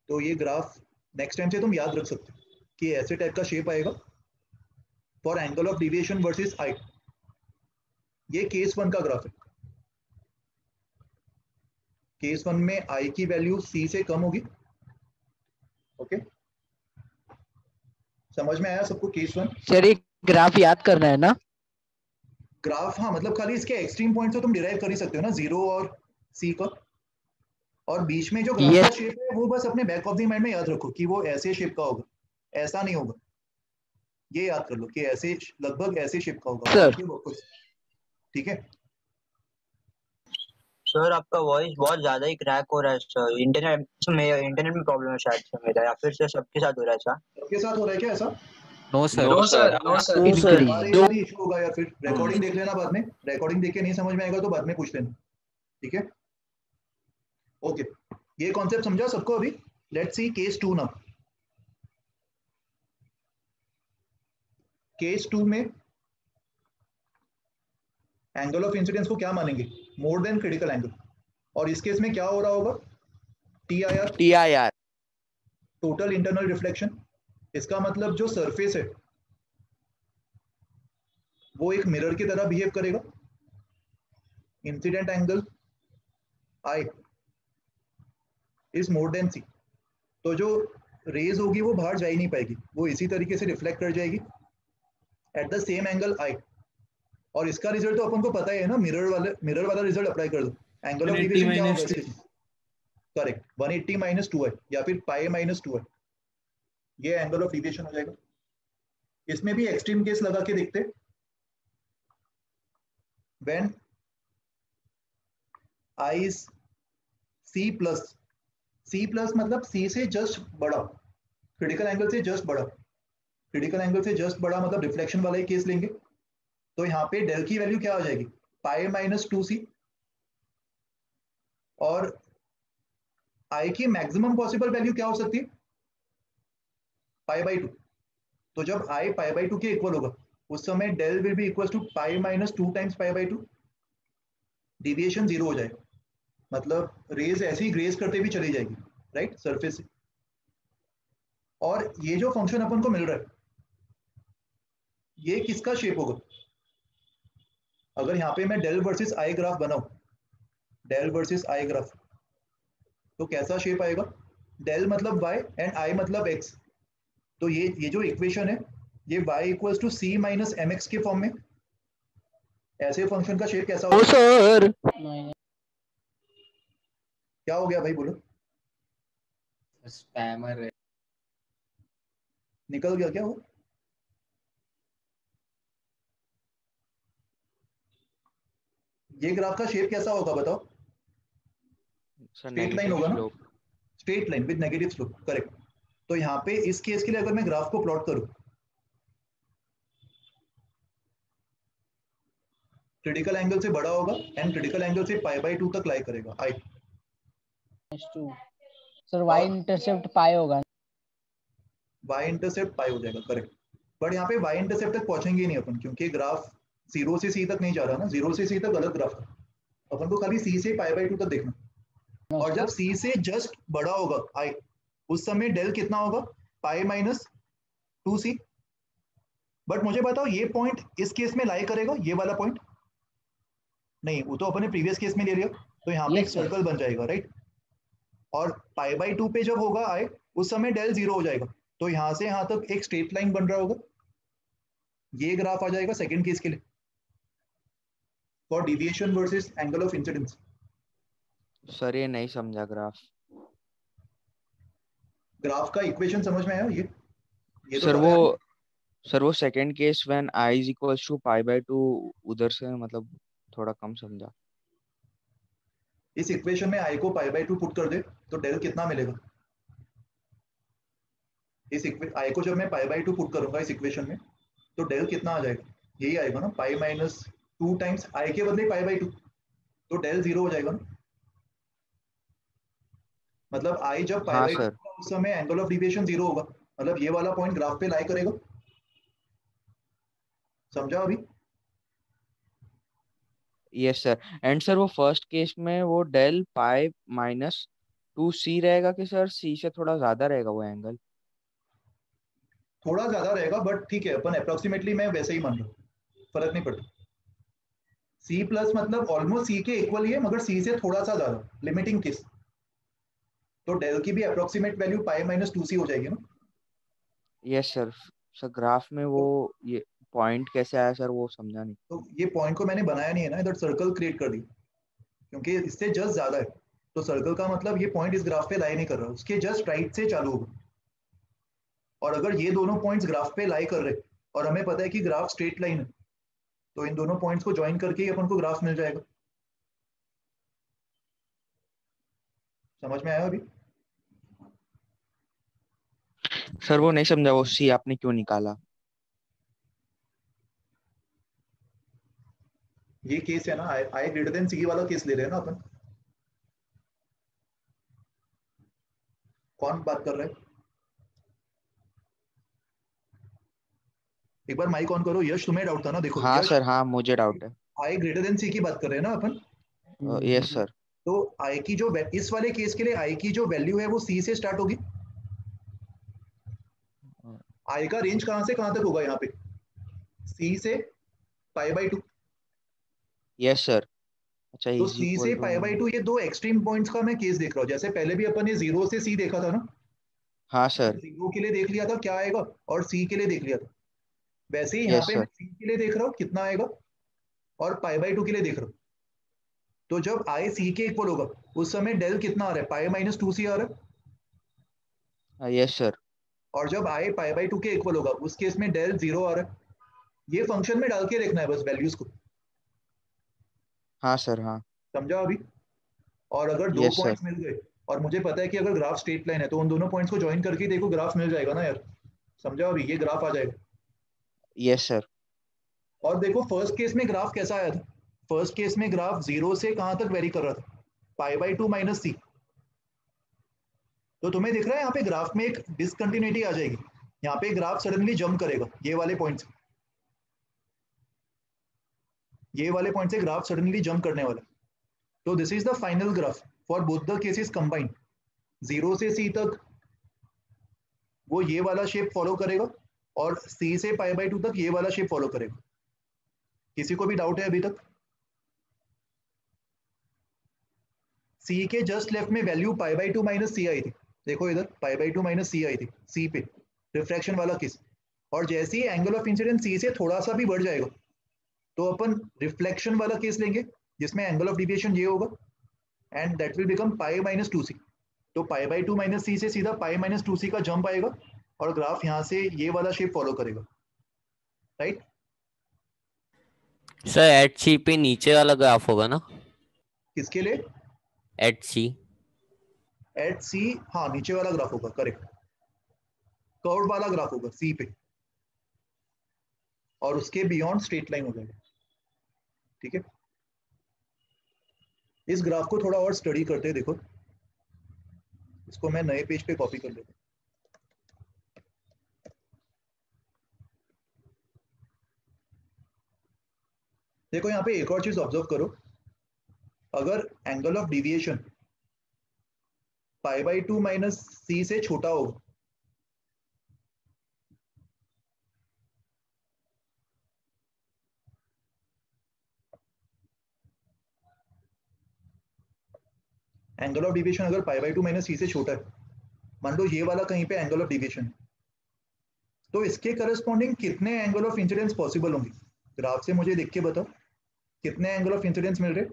तो ये ग्राफ नेक्स्ट टाइम से तुम याद रख सकते हो कि ऐसे टाइप का शेप आएगा for angle of deviation versus I. ये केस 1 का ग्राफ है। केस 1 में आई की वैल्यू सी से कम होगी, ओके समझ में आया सबको केस 1? सर एक ग्राफ याद करना है ना? ग्राफ हाँ, मतलब खाली इसके एक्सट्रीम पॉइंट से तुम डिराइव कर ही सकते हो ना, 0 और सी का, और बीच में जो ग्राफ का शेप है वो बस अपने बैक ऑफ द माइंड में याद रखो कि वो ऐसे शेप का होगा, ऐसा नहीं होगा। ये याद कर लो कि ऐसे लगभग ऐसे शेप का होगा सर, ठीक है। सर आपका वॉइस बहुत ज्यादा ही क्रैक हो रहा है सर, इंटरनेट में प्रॉब्लम है शायद से मेरा, या फिर सबके साथ हो रहा है सर? सबके साथ हो रहा है क्या ऐसा? No sir. No sir. No sir. हमारे इशू होगा, या फिर रिकॉर्डिंग देख लेना बाद में, रिकॉर्डिंग देख के नहीं समझ में आएगा तो बाद में पूछ लेना, ठीक है। ओके ये कॉन्सेप्ट समझा सबको अभी? Let's see case 2 now. Case 2 में एंगल ऑफ इंसिडेंस को क्या मानेंगे, मोर देन क्रिटिकल एंगल, और इस केस में क्या हो रहा होगा, TIR टोटल इंटरनल रिफ्लेक्शन। इसका मतलब जो सरफेस है वो एक मिरर की तरह बिहेव करेगा। Incident angle I is more than C, तो जो रेज होगी वो बाहर जा ही नहीं पाएगी, वो इसी तरीके से रिफ्लेक्ट कर जाएगी एट द सेम एंगल आई। और इसका रिजल्ट तो अपन को पता ही है ना, मिरर वाला रिजल्ट अप्लाई कर दो, एंगल ऑफ 180 डेविएशन क्या होगा minus इसके? करेक्ट, 180 माइनस 2 है या फिर पाई माइनस 2 है, ये एंगल ऑफ डेविएशन हो जाएगा। इसमें भी एक्सट्रीम केस लगा के देखते, when I is C plus, C plus मतलब C से जस्ट बड़ा, क्रिटिकल एंगल से जस्ट बड़ा, क्रिटिकल एंगल से जस्ट बड़ा मतलब रिफ्लेक्शन वाला ही केस लेंगे, तो यहाँ पे डेल की वैल्यू क्या हो जाएगी? पाई माइनस 2C, और I की मैक्सिमम पॉसिबल वैल्यू क्या हो सकती है? पाई बाई 2। तो जब I पाई बाई 2 के इक्वल होगा उस समय del will be equal to pi minus 2 times pi by 2, deviation 0 हो जाएगा, मतलब रेज ऐसे ही ग्रेज करते भी चली जाएगी राइट सरफेस से। और ये जो फंक्शन अपन को मिल रहा है ये किसका शेप होगा? अगर यहाँ पे मैं डेल वर्सेस आई ग्राफ बनाऊं, डेल वर्सेस आई ग्राफ, तो कैसा शेप आएगा? डेल मतलब y एंड i मतलब x, तो ये जो इक्वेशन है ये y equals to c minus mx के फॉर्म में, ऐसे फंक्शन का शेप कैसा होगा? सर क्या हो गया भाई, बोलो। स्पैमर है। निकल गया क्या वो? ये ग्राफ का शेप कैसा होगा बताओ? स्ट्रेट लाइन होगा ना, straight line with negative slope, correct. तो यहाँ पे इस केस के लिए अगर मैं ग्राफ को प्लॉट करूं, क्रिटिकल एंगल से बड़ा होगा एंड क्रिटिकल एंगल से पाई बाई 2 तक लाई करेगा आई। सर वाई इंटरसेप्ट पाई होगा, वाई इंटरसेप्ट पाई हो जाएगा, करेक्ट। बट यहाँ पे वाई इंटरसेप्ट तक पहुंचेंगे ही नहीं अपन, क्योंकि ग्राफ 0 से C तक नहीं जा रहा ना, 0 से C तक गलत ग्राफ था, अपन को खाली C से पाई बाई 2 तक देखना। और जब C से जस्ट बड़ा होगा आई, उस समय डेल कितना होगा? Pi minus 2C। बट मुझे बताओ ये पॉइंट इस केस में लाई करेगा, ये वाला पॉइंट नहीं, वो तो अपने प्रीवियस केस में ले लिया, तो यहाँ पे एक सर्कल बन जाएगा राइट। और पाई बाई 2 पे जब होगा आई, उस समय डेल 0 हो जाएगा, तो यहाँ से यहाँ तक एक स्ट्रेट लाइन बन रहा होगा, ये ग्राफ आ जाएगा सेकंड केस के लिए for deviation versus angle of incidence. Sir ये नहीं समझा ग्राफ। ग्राफ का इक्वेशन समझ में आया ये तो सर वो second case when i is equals to pi by 2, उधर से मतलब थोड़ा कम समझा। इस इक्वेशन में i को पाई बाय 2 पुट कर दे तो डेल कितना मिलेगा? इस i को जब मैं पाई बाय 2 पुट करूंगा इस इक्वेशन में, तो डेल कितना आ जाएगा? यही आएगा ना, पाई माइनस 2 टाइम्स i के बदले पाई बाय 2, तो डेल 0 हो जाएगा ना। मतलब i जब पाई बाय 2 उस समय एंगल ऑफ डेविएशन 0 होगा, मतलब ये वाला पॉइंट ग्राफ पे लाई करेगा। समझा अभी? Yes sir. एंड सर वो फर्स्ट केस में वो डेल पाई माइनस 2C रहेगा कि सर C से थोड़ा ज्यादा रहेगा वो एंगल? थोड़ा ज्यादा रहेगा, बट ठीक है, अपन अप्रोक्सीमेटली मैं वैसे ही मान रहा हूँ, फर्क नहीं पड़ता। C प्लस मतलब ऑलमोस्ट C के इक्वल ही है, मगर C से थोड़ा सा ज्यादा, लिमिटिंग केस, तो डेल की भी approximate value pi minus 2C हो जाएगी ना। Yes sir. सर ग्राफ में वो ये पॉइंट कैसे आया सर, वो समझा नहीं। तो ये पॉइंट को मैंने बनाया नहीं है ना, इधर सर्कल क्रिएट कर दी, क्योंकि इससे जस्ट ज्यादा है, तो सर्कल का मतलब ये पॉइंट इस ग्राफ पे लाई नहीं कर रहा, उसके जस्ट राइट से चालू होगा। और अगर ये दोनों पॉइंट्स ग्राफ पे लाई कर रहे और हमें पता है कि ग्राफ स्ट्रेट लाइन है, तो इन दोनों पॉइंट्स को ज्वाइन करके ही अपन को ग्राफ मिल जाएगा। समझ में आया अभी? सर वो नहीं समझा, वो C आपने क्यों निकाला? ये केस है ना, आई ग्रेटर देन C वाला केस ले रहे हैं ना अपन। कौन बात कर रहा है? एक बार माइक ऑन करो। यश, तुम्हें डाउट था ना? देखो हाँ सर, हाँ मुझे डाउट है। आई ग्रेटर देन C की बात कर रहे हैं ना अपन। Yes sir. तो आई की जो इस वाले केस के लिए आई की जो वैल्यू है वो C से स्टार्ट होगी। आई का रेंज कहां से कहां तक होगा यहाँ पे? C से पाई बाई 2। Yes sir. अच्छा तो इज सी इक्वल से टू पाई बाई 2 ये दो एक्सट्रीम पॉइंट्स का मैं केस देख रहा हूँ। जैसे पहले भी अपन ने 0 से सी देखा था ना, हाँ सर 0 के लिए देख लिया था क्या आएगा, और सी के लिए देख लिया था। वैसे ही यहाँ यस पे मैं सर सी के लिए देख रहा हूँ कितना आएगा, और पाई बाई 2 के लिए देख रहा हूँ। तो जब आई सी के इक्वल होगा उस समय डेल कितना आ रहा है, पाई माइनस 2 सी आ रहा है। यस सर और जब आई पाई बाई 2 के इक्वल होगा उस केस में डेल 0 आ रहा है। ये फंक्शन में डाल के देखना है बस वैल्यूज को, हाँ सर हाँ समझा अभी। और अगर दो यस सर पॉइंट्स मिल गए और मुझे पता है कि अगर ग्राफ स्ट्रेट लाइन है तो उन दोनों पॉइंट्स को ज्वाइन करके देखो ग्राफ मिल जाएगा ना यार, समझा अभी, ये ग्राफ आ जाएगा। यस सर और देखो फर्स्ट केस में ग्राफ कैसा आया था, फर्स्ट केस में ग्राफ 0 से कहां तक वेरी कर रहा था, पाई बाई 2 माइनस सी। तो तुम्हें दिख रहा है यहाँ पे ग्राफ में एक डिसकंटिन्यूटी आ जाएगी, यहाँ पे ग्राफ सडनली जंप करेगा ये वाले पॉइंट से, ये वाले पॉइंट से ग्राफ सडनली जंप करने वाला। तो this is the final graph for both the cases combined. 0 से सी तक वो ये वाला शेप फॉलो करेगा, और सी से पाई बाई 2 तक ये वाला शेप फॉलो करेगा। किसी को भी डाउट है अभी तक? सी के जस्ट लेफ्ट में वैल्यू पाई बाई 2 माइनस सी आई थी, देखो इधर पाई बाई 2 माइनस सी आई थी सी पे, रिफ्रैक्शन वाला केस। और जैसे ही एंगल ऑफ इंसिडेंस सी से थोड़ा सा भी बढ़ जाएगा तो अपन रिफ्लेक्शन वाला केस लेंगे जिसमें एंगल ऑफ डिविएशन ये होगा, and that will become pi minus 2 सी। तो पाई बाई 2 माइनस सी से सीधा पाई माइनस 2 सी का जंप आएगा और ग्राफ यहाँ से ये वाला शेप फॉलो करेगा, राइट। सर एट सी पे नीचे वाला ग्राफ होगा ना? किसके लिए? एट सी। एट सी, हाँ नीचे वाला ग्राफ होगा, करेक्ट, कर्व वाला ग्राफ होगा सी पे, और उसके बियॉन्ड स्ट्रेट लाइन हो जाएगा, ठीक है। इस ग्राफ को थोड़ा और स्टडी करते हैं, देखो इसको मैं नए पेज पे कॉपी कर लेता हूँ। देखो यहाँ पे एक और चीज ऑब्जर्व करो, अगर angle of deviation pi by 2 minus C से छोटा होगा एंगल ऑफ डिविएशन अगर पाई बाई 2 माइनस सी से छोटा है, मान लो ये वाला कहीं पे एंगल ऑफ डिविएशन, तो इसके करस्पॉन्डिंग कितने एंगल ऑफ इंसिडेंस पॉसिबल होंगे? ग्राफ से मुझे देख के बताओ कितने एंगल ऑफ इंसिडेंस मिल रहे।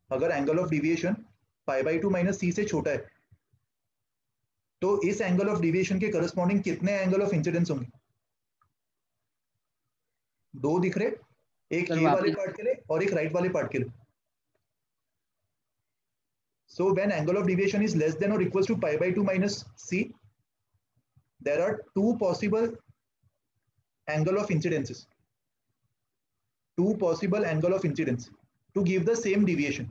अगर angle of deviation pi by 2 minus C से छोटा है तो इस एंगल ऑफ डिविएशन के करस्पॉन्डिंग कितने एंगल ऑफ इंसिडेंस होंगे? दो दिख रहे, एक ये वाले पार्ट के लिए और एक राइट वाले पार्ट के लिए। So when angle of deviation is less than or equals to pi by 2 minus c, there are two possible angle of incidences. Two possible angle of incidence to give the same deviation.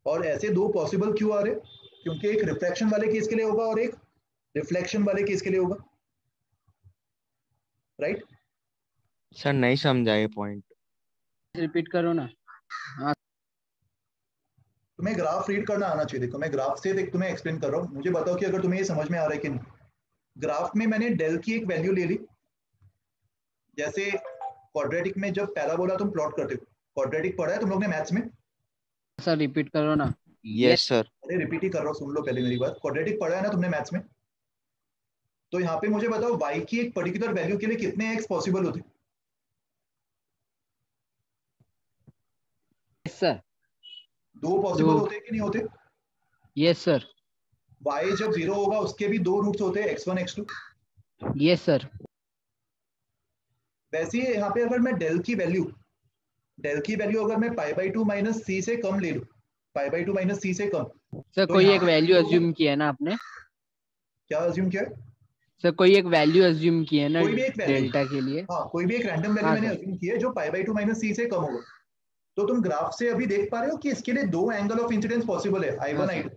और ऐसे दो possible क्यों आ रहे? क्योंकि एक refraction वाले case के लिए होगा और एक रिफ्लेक्शन वाले केस के लिए होगा, राइट? सर नहीं समझा ये पॉइंट, रिपीट करो ना। हाँ तुम्हें ग्राफ रीड करना आना चाहिए। देखो मैं ग्राफ से देख तुम्हें एक्सप्लेन कर रहा हूँ, मुझे बताओ कि अगर तुम्हें ये समझ में आ रहा है कि नहीं। ग्राफ में मैंने डेल की एक वैल्यू ले ली, जैसे क्वाड्रेटिक में जब पैराबोला तुम प्लॉट करते हो, क्वाड्रेटिक पढ़ा है तुम लोग ने मैथ्स में? सर रिपीट करो ना। Yes sir. अरे रिपीट ही कर रहा हूँ, सुन लो पहले मेरी बात। क्वाड्रेटिक पढ़ा है ना तुमने मैथ्स में? तो यहाँ पे मुझे बताओ y की एक पर्टिकुलर वैल्यू के लिए कितने x पॉसिबल होते? सर दो पॉसिबल होते कि नहीं होते? Yes sir. y जब 0 होगा उसके भी दो रूट्स होते हैं, x1 x2। Yes sir. वैसे ही यहाँ पे अगर मैं डेल की वैल्यू अगर मैं पाई बाई 2 माइनस सी से कम ले लूं, पाई बाई 2 माइनस सी से कम, सर तो कोई यहाँ एक पे वैल्यू अज्यूम किया है ना आपने? क्या अज्यूम किया है? सर कोई एक वैल्यू अज्यूम की है ना कोई भी एक वैल्यू, डेल्टा के लिए? हाँ कोई भी एक रैंडम वैल्यू मैंने अज्यूम की है जो पाई बाई 2 माइनस सी से कम होगा। तो तुम ग्राफ से अभी देख पा रहे हो कि इसके लिए दो एंगल ऑफ इंसिडेंस पॉसिबल है, I1 I2।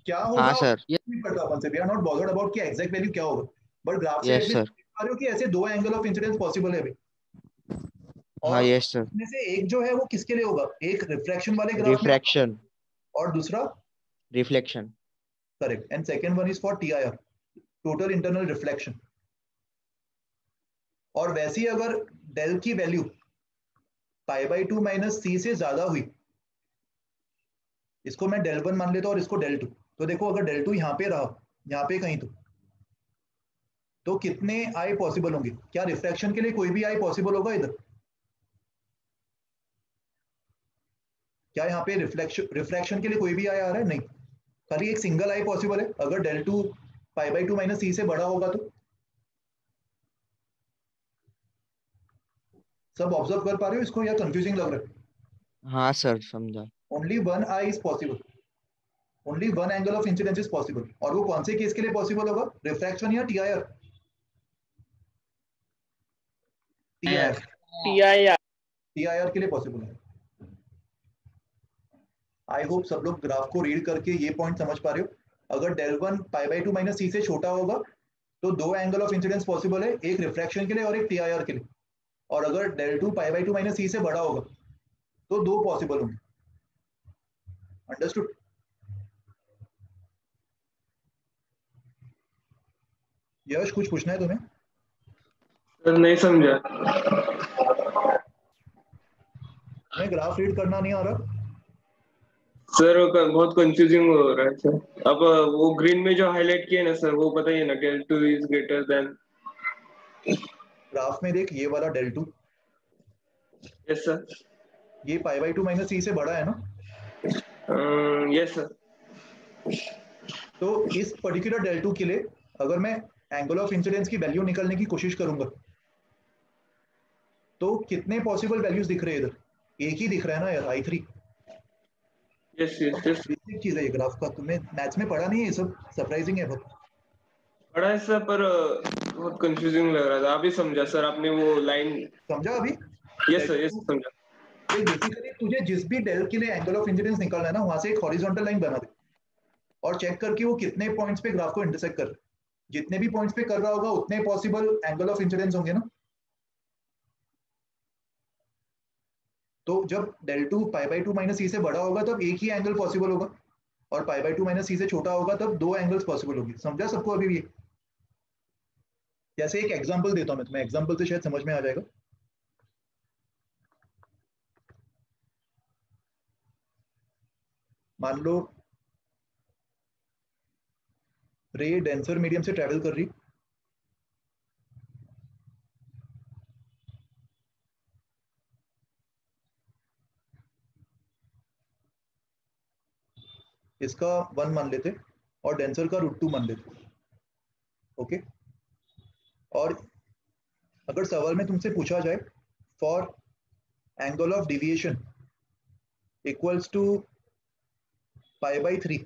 क्या होगा हाँ सर। नहीं पता अपन से, we are not bothered about कि एग्जैक्ट वैल्यू क्या होगा, बट ग्राफ से यस एटलीस्ट सर। देख पा रहे हो कि ऐसे दो एंगल ऑफ इंसिडेंस पॉसिबल है अभी। हाँ और यस सर। इसमें से एक जो है वो किसके लिए होगा, एक रिफ्रैक्शन वाले ग्राफ में रिफ्रैक्शन और दूसरा reflection. Correct, and second one is for TIR, total internal reflection. और वैसे ही अगर डेल की value pi by two minus C से ज्यादा हुई, इसको मैं डेल वन मान लेता हूँ और इसको डेल टू, तो देखो अगर डेल टू यहाँ पे रहा, यहाँ पे कहीं तो कितने आई पॉसिबल होंगे? क्या रिफ्रैक्शन के लिए कोई भी आई पॉसिबल होगा इधर? क्या यहाँ पे रिफ्रैक्शन के लिए कोई भी आई आ रहा है? नहीं, खाली एक सिंगल आई पॉसिबल है। अगर del two pi by two minus C से बड़ा होगा तो सब ऑब्जर्व कर पा रहे हो इसको या कंफ्यूजिंग लग रहा है? हाँ सर समझा। Only one I is possible, only one angle of incidence is possible. और वो कौन से केस के लिए पॉसिबल होगा? रिफ्रैक्शन या टीआईआर? टीआईआर के लिए पॉसिबल है। आई होप सब लोग ग्राफ को रीड करके ये पॉइंट समझ पा रहे हो। अगर del one pi by two minus C से छोटा होगा तो दो एंगल ऑफ इंसिडेंस पॉसिबल है, एक रिफ्रैक्शन के लिए और एक टीआईआर के लिए। और अगर del two pi by two minus C से बड़ा होगा तो दो पॉसिबल होंगे। अंडरस्टूड? यश कुछ पूछना है तुम्हें? सर नहीं समझा। मैं ग्राफ रीड करना नहीं आ रहा सर बहुत कंफ्यूजिंग हो रहा है सर। अब वो ग्रीन में जो हाईलाइट किया ना सर, वो बताइए ना, del two is greater than. Graph में देख, ये वाला डेल टू, यस सर, ये pi by two minus C से बड़ा है ना? Yes sir. तो इस पर्टिकुलर डेल टू के लिए अगर मैं एंगल ऑफ इंसिडेंस की वैल्यू निकालने की कोशिश करूंगा तो कितने पॉसिबल वैल्यूज दिख रहे हैं इधर? एक ही दिख रहा है ना यार, I three. Yes yes yes, basic चीज है ये ग्राफ का, तुमने मैथ्स में पढ़ा नहीं है ये सब? सरप्राइजिंग है बहुत। पढ़ा है सर, पर बहुत कंफ्यूजिंग लग रहा था। अभी समझा सर आपने वो लाइन। समझा अभी? यस सर, यस समझा। बेसिकली तुझे जिस भी डेल के लिए एंगल ऑफ इंसिडेंस निकालना है ना, वहां से एक हॉरिजॉन्टल लाइन बना दे और चेक करके वो कितने पॉइंट्स पे ग्राफ को इंटरसेक्ट कर रहा है। जितने भी पॉइंट्स पे कर रहा होगा उतने पॉसिबल एंगल ऑफ इंसिडेंस होंगे ना। तो जब del two pi by two minus C से बड़ा होगा तब एक ही एंगल पॉसिबल होगा, और पाई बाई टू माइनस सी से छोटा होगा तब दो एंगल्स पॉसिबल होगी। समझा सबको अभी भी? जैसे एक एग्जांपल देता हूं मैं तुम्हें, एग्जांपल से शायद समझ में आ जाएगा। मान लो रे डेंसर मीडियम से ट्रेवल कर रही, इसका 1 मान लेते और डेंसर का √2 मान लेते। ओके, और अगर सवाल में तुमसे पूछा जाए for angle of deviation equals to pi by 3,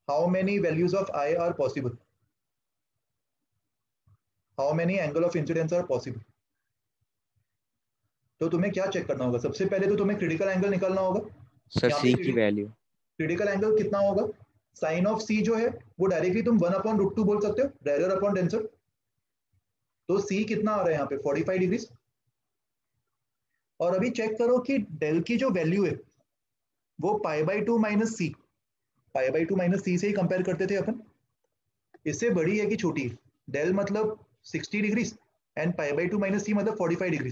how many values of I are possible? How many angle of incidence are possible? तो तुम्हें क्या चेक करना होगा? सबसे पहले तो तुम्हें क्रिटिकल एंगल निकालना होगा। सर सी की वैल्यू, क्रिटिकल एंगल कितना होगा? साइन ऑफ सी जो है वो डायरेक्टली तुम 1/√2 बोल सकते हो, रेडियर अपॉन डेंसर। तो सी कितना आ रहा है यहाँ पे? 45 डिग्री। और अभी चेक करो कि डेल की जो वैल्यू है वो pi by two minus C, pi by two minus C से ही कंपेयर करते थे अपन, इससे बड़ी है कि छोटी है? डेल मतलब 60 degree and pi by two minus C मतलब 45 डिग्री।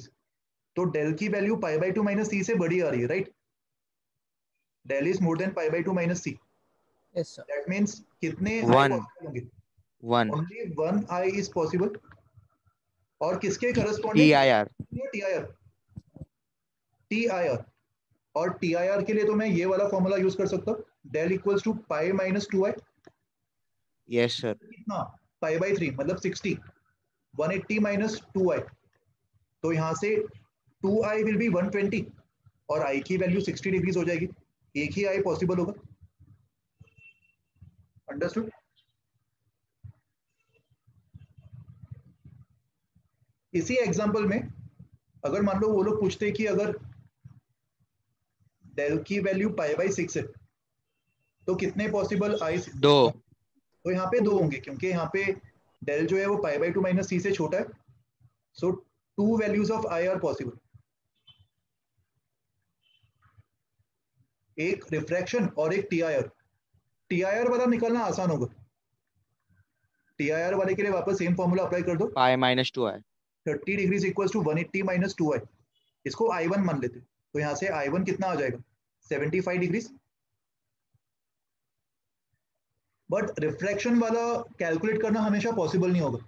तो डेल की value pi by two minus C से बड़ी आ रही है, right? Del is more than pi by two minus C. Yes sir. That means कितने आई पॉसिबल होंगे? 1 ओनली 1 आई इज पॉसिबल। और किसके करस्पॉन्डिंग? TIR, TIR, TIR. और टीआईआर के लिए तो मैं ये वाला फॉर्मूला यूज कर सकता हूँ, del equals to pi minus 2i। Yes sir. कितना? पाई बाई 3 मतलब 60, 180 माइनस 2i। तो यहाँ से 2i विल बी 120 और i की वैल्यू 60 डिग्रीज हो जाएगी। एक ही i पॉसिबल होगा। अंडरस्टूड? इसी एग्जांपल में अगर मान लो वो लोग पूछते कि अगर डेल की वैल्यू पाई बाई 6 है तो कितने पॉसिबल आई? 2। तो यहाँ पे 2 होंगे क्योंकि यहाँ पे डेल जो है वो pi by two minus C से छोटा है। सो 2 values of I are possible. एक रिफ्रैक्शन और एक टीआईआर। टीआईआर वाला निकालना आसान होगा। टीआईआर वाले के लिए वापस सेम फॉर्मूला अप्लाई कर दो, pi minus 2i। 30 degrees equals to 180 minus 2i, इसको I1 मान लेते, तो यहाँ से I1 कितना आ जाएगा 75 डिग्रीज। बट रिफ्रैक्शन वाला कैलकुलेट करना हमेशा पॉसिबल नहीं होगा,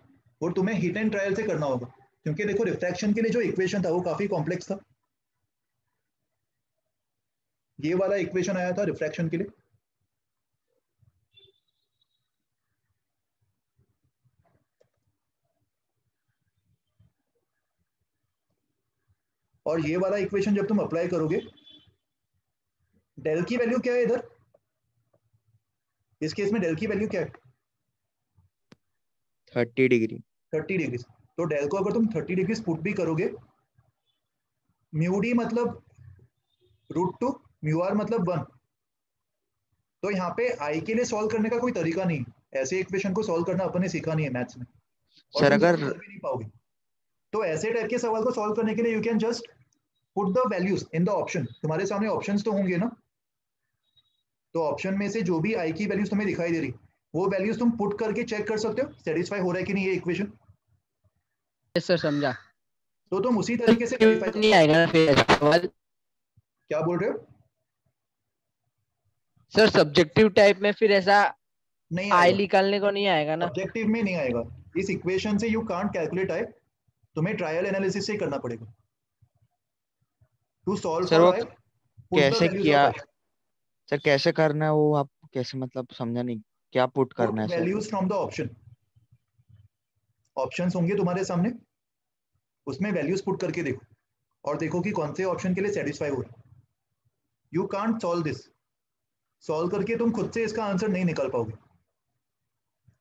और तुम्हें हिट एंड ट्रायल से करना होगा, क्योंकि देखो रिफ्रैक्शन के लिए जो इक्वेशन था वो काफी कॉम्प्लेक्स था। ये वाला इक्वेशन आया था रिफ्रैक्शन के लिए, और ये वाला इक्वेशन जब तुम अप्लाई करोगे, डेल की वैल्यू क्या है इधर, इस केस में डेल की वैल्यू क्या है 30 डिग्री। 30 डिग्री। तो डेल को अगर तुम 30 डिग्री पुट भी करोगे, म्यू डी मतलब √2, म्यू आर मतलब 1, तो यहाँ पे आई के लिए सॉल्व करने का कोई तरीका नहीं, ऐसे इक्वेशन को सॉल्व करना अपन ने सीखा नहीं है मैथ्स में, और सर तुम अगर solve कर भी नहीं पाओगे। तो ऐसे टाइप के सवाल को सॉल्व करने के लिए you can just put the values in the option, तुम्हारे सामने ऑप्शंस तो होंगे ना, तो ऑप्शन में से जो भी आई की वैल्यूज तुम्हें दिखाई दे रही, वो वैल्यूज तुम पुट करके चेक कर सकते हो सेटिस्फाई हो रहा है कि नहीं ये इक्वेशन। यस सर, समझा। तो तुम उसी तरीके से नहीं आएगा ना फिर ऐसा सवाल? क्या बोल रहे हो सर सब्जेक्टिव टाइप में फिर ऐसा नहीं आई आएगा, निकालने को नहीं आएगा ना? ऑब्जेक्टिव में नहीं आएगा, इस इक्वेशन से यू कांट कैलकुलेट आई, तुम्हें ट्रायल एनालिसिस से करना पड़ेगा टू सॉल्व सर फॉर वो आई, पुट द कैसे वैल्यूज किया, ऑफ आई, सर कैसे करना है वो, आप कैसे मतलब समझा नहीं, क्या पुट पुट करना है sir? Values from the option, options होंगे तुम्हारे सामने, उसमें वैल्यूज पुट करके देखो और देखो कि कौन से ऑप्शन के लिए सेटिस्फाई हो रहा है। You can't solve this, solve करके तुम खुद से इसका आंसर नहीं निकाल पाओगे।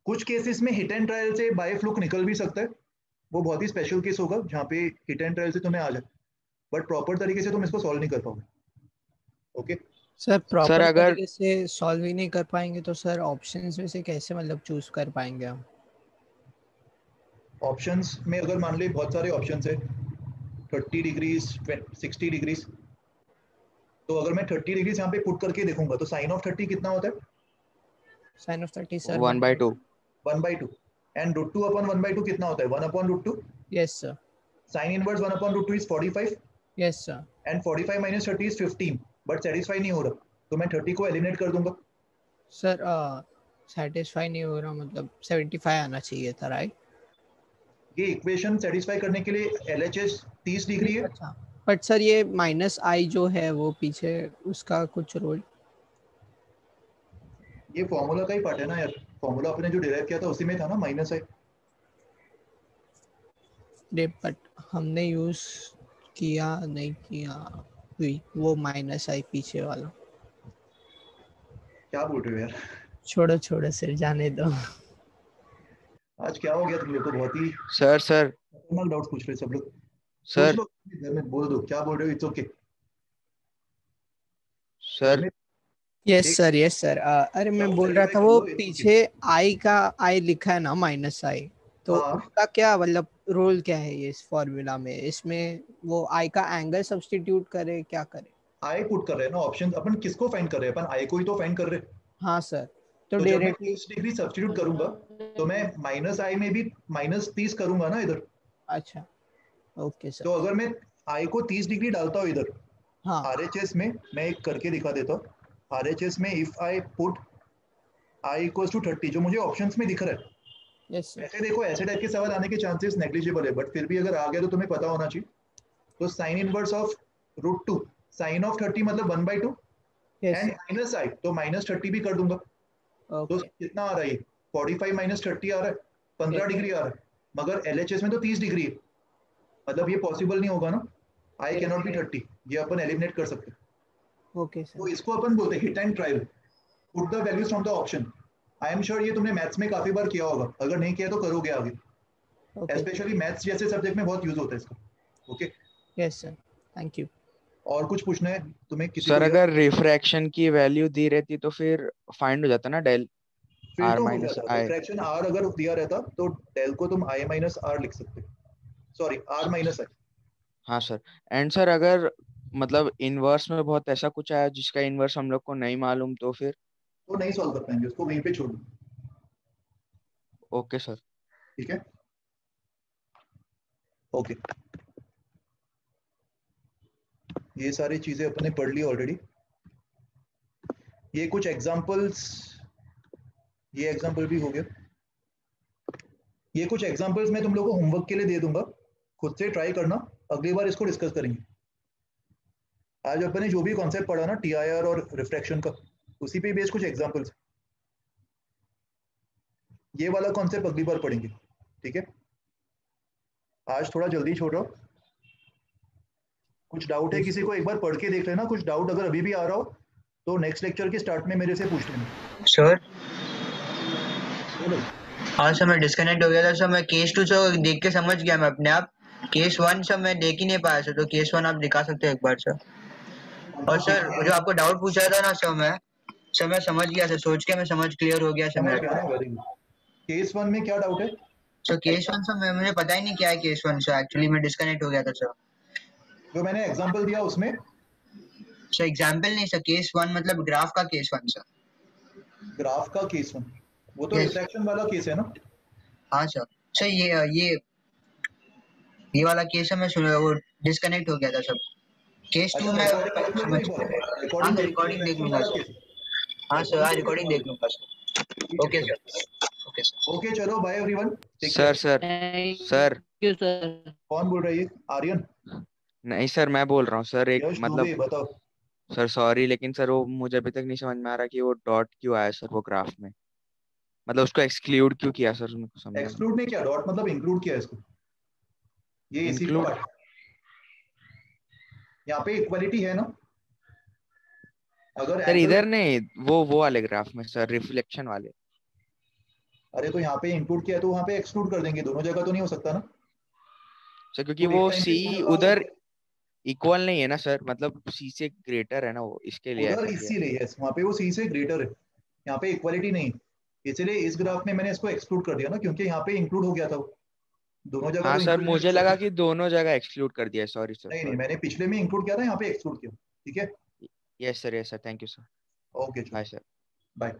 कुछ केसेस में हिट एंड ट्रायल से बाय फ्लूक निकल भी सकता है, वो बहुत ही स्पेशल केस होगा जहाँ पे हिट एंड ट्रायल से तुम्हें आ जाए, बट प्रॉपर तरीके से तुम इसको सॉल्व नहीं कर पाओगे। ओके सर प्रॉपर अगर तरीके से सॉल्व ही नहीं कर पाएंगे तो सर ऑप्शंस में से कैसे मतलब चूज कर पाएंगे हम? ऑप्शंस में अगर मान ली बहुत सारे ऑप्शंस है, 30 डिग्रीज 60 डिग्रीज, तो अगर मैं 30 डिग्रीज यहाँ पे पुट करके देखूंगा तो साइन ऑफ 30 कितना होता है, sine of 30 sir 1/2, 1/2, and √2 upon 1/2 कितना होता है 1 upon √2। Yes sir. Sine inverse 1 upon √2 is 45, yes sir. And 45 minus 30 is 15, but satisfy नहीं हो रहा, तो मैं 30 को एलिमिनेट कर दूंगा। सर सेटिस्फाई नहीं हो रहा मतलब 75 आना चाहिए था, राइट? ये इक्वेशन सेटिस्फाई करने के लिए LHS 30 डिग्री है। अच्छा, बट सर ये माइनस आई जो है वो पीछे उसका कुछ रोल? ये फॉर्मूला का ही पार्ट है ना यार, फॉर्मूला आपने जो डिराइव किया था उसी में था ना माइनस आई। बट हमने यूज किया नहीं किया हुई वो माइनस आई पीछे वाला। क्या बोल रहे हो यार, छोड़ो छोड़ो सर, जाने दो। आज क्या हो गया तुम लोग को, बहुत ही सर डाउट्स पूछ रहे सब लोग। सर पूछ लो, घर में बोल दो क्या बोल रहे हो, it's okay sir. Yes sir, yes sir. अरे मैं बोल रहा था वो पीछे आई का आई लिखा है ना माइनस आई, तो उसका क्या मतलब रोल क्या है ये इस फॉर्मूला में? इसमें वो आई का एंगल सब्स्टिट्यूट करे, क्या करे? आई पुट कर रहे हैं ना ऑप्शन, अपन किसको फाइंड कर रहे हैं, अपन आई को ही तो फाइंड कर रहे हैं। हाँ सर, तो जब मैं डायरेक्टली 30 डिग्री सब्स्टिट्यूट करूंगा तो मैं माइनस आई में भी -30 करूंगा ना इधर। अच्छा ओके सर। तो अगर मैं आई को 30 डिग्री डालता हूँ इधर, हाँ RHS में मैं एक करके दिखा देता हूँ, RHS में if I put I equals to 30 जो मुझे ऑप्शंस में दिख रहा है, यस सर। ऐसे देखो ऐसे टाइप के सवाल आने के चांसेस नेग्लिजिबल है, बट फिर भी अगर आ गया तो तुम्हें पता होना चाहिए। तो sine inverse of √2, sine of 30 मतलब 1/2, एंड माइनस आई तो -30 भी कर दूंगा। तो कितना आ रहा है 45 माइनस 30 आ रहा है 15 डिग्री आ रहा है, मगर LHS में तो 30 डिग्री है, मतलब ये पॉसिबल नहीं होगा ना, आई कैन नॉट बी 30, ये अपन एलिमिनेट कर सकते हैं। Okay sir. तो इसको अपन बोलते हैं hit and trial, put the values from the option. I am sure ये तुमने मैथ्स में काफी बार किया होगा, अगर नहीं किया तो करोगे आगे, स्पेशली मैथ्स जैसे सब्जेक्ट में बहुत यूज होता है इसका। Okay yes sir, thank you. और कुछ पूछना है तुम्हें किसी सर को? अगर रिफ्रैक्शन की वैल्यू दी रहती तो फिर फाइंड हो जाता ना डेल फिर आर तो हो माइनस जाता, आई। रिफ्रैक्शन R अगर दिया रहता तो डेल को तुम I माइनस R लिख सकते, सॉरी R माइनस आई। हाँ सर, एंड सर अगर मतलब इनवर्स में बहुत ऐसा कुछ आया जिसका इनवर्स हम लोग को नहीं मालूम तो फिर? तो नहीं सॉल्व कर पाएंगे, उसको वहीं पे छोड़ दो। Okay sir. ठीक है। ओके, ये सारी चीजें अपने पढ़ ली ऑलरेडी। ये कुछ एग्जांपल्स, ये एग्जांपल भी हो गया। ये कुछ एग्जांपल्स मैं तुम लोगों को होमवर्क के लिए दे दूंगा, खुद से ट्राई करना, अगली बार इसको डिस्कस करेंगे। आज अपन ने जो भी कॉन्सेप्ट पढ़ा ना TIR और रिफ्रैक्शन का, उसी पे बेस्ड कुछ एग्जांपल्स, ये वाला कॉन्सेप्ट अगली बार पढ़ेंगे, ठीक है। आज थोड़ा जल्दी छोड़ रहा हूँ। कुछ डाउट है किसी को, एक बार पढ़ के देख लेना। कुछ डाउट अगर अभी भी आ रहा हो तो नेक्स्ट लेक्चर के स्टार्ट में मेरे से पूछ लेना। सर हाँ सर, मैं डिस्कनेक्ट हो गया था सर। मैं केस 2 से देख के समझ गया मैं अपने आप। केस 1 सर मैं देख ही नहीं पाया सर, तो केस 1 आप दिखा सकते हो एक बार सर। और सर जो आपको डाउट पूछा था ना सर, मैं समझ गया सर, सोच के मैं समझ क्लियर हो गया सर मेरा। केस 1 में क्या डाउट है सर? केस 1 सर मुझे पता ही नहीं क्या है केस 1 सर, एक्चुअली मैं डिस्कनेक्ट हो गया था सर। जो मैंने एग्जांपल दिया उसमें सर एग्जांपल नहीं सर, केस 1 मतलब ग्राफ का केस 1 सर। ग्राफ का केस 1 वो तो रिफ्रैक्शन वाला केस है ना? हाँ सर। सर ये वाला केस है, मैं सुना वो डिस्कनेक्ट हो गया था सब। केस 2 में रिकॉर्डिंग देख लूंगा सर। हाँ सर, हाँ रिकॉर्डिंग देख लूंगा sir. Okay sir, okay sir. Okay चलो, बाय एवरीवन। सर कौन बोल रहा है ये? आर्यन? नहीं सर, मैं बोल रहा हूँ सर। एक मतलब बताओ सर, सॉरी लेकिन सर वो मुझे अभी तक नहीं समझ में आ रहा कि वो डॉट क्यों आया सर वो ग्राफ में, मतलब उसको एक्सक्लूड क्यों किया सर? एक्सक्लूड नहीं किया, डॉट मतलब इंक्लूड किया इसको। ये इसी का पार्ट, यहाँ पे इक्वालिटी है ना। अगर सर इधर नहीं, वो वाले ग्राफ में सर, रिफ्लेक्शन वाले। अरे तो यहाँ पे इंक्लूड किया तो वहाँ पे एक्सक्लूड कर देंगे, दोनों जगह तो नहीं हो सकता ना सर, क्योंकि वो सी उधर इक्वल नहीं है ना सर, मतलब सी से ग्रेटर है ना वो, इसके लिए उधर इसीलिए यस, वहाँ पे वो सी से ग्रेटर है, यहाँ पे इक्वालिटी नहीं, इसलिए इस ग्राफ में मैंने इसको एक्सक्लूड कर दिया ना, क्योंकि यहाँ पे इंक्लूड हो गया था दोनों जगह। हाँ तो सर, मुझे लगा कि दोनों जगह एक्सक्लूड कर दिया, सॉरी सर। नहीं, मैंने पिछले में इंक्लूड किया था, यहाँ पे एक्सक्लूड किया, ठीक है। Yes sir, thank you sir. Okay bye sir. Bye.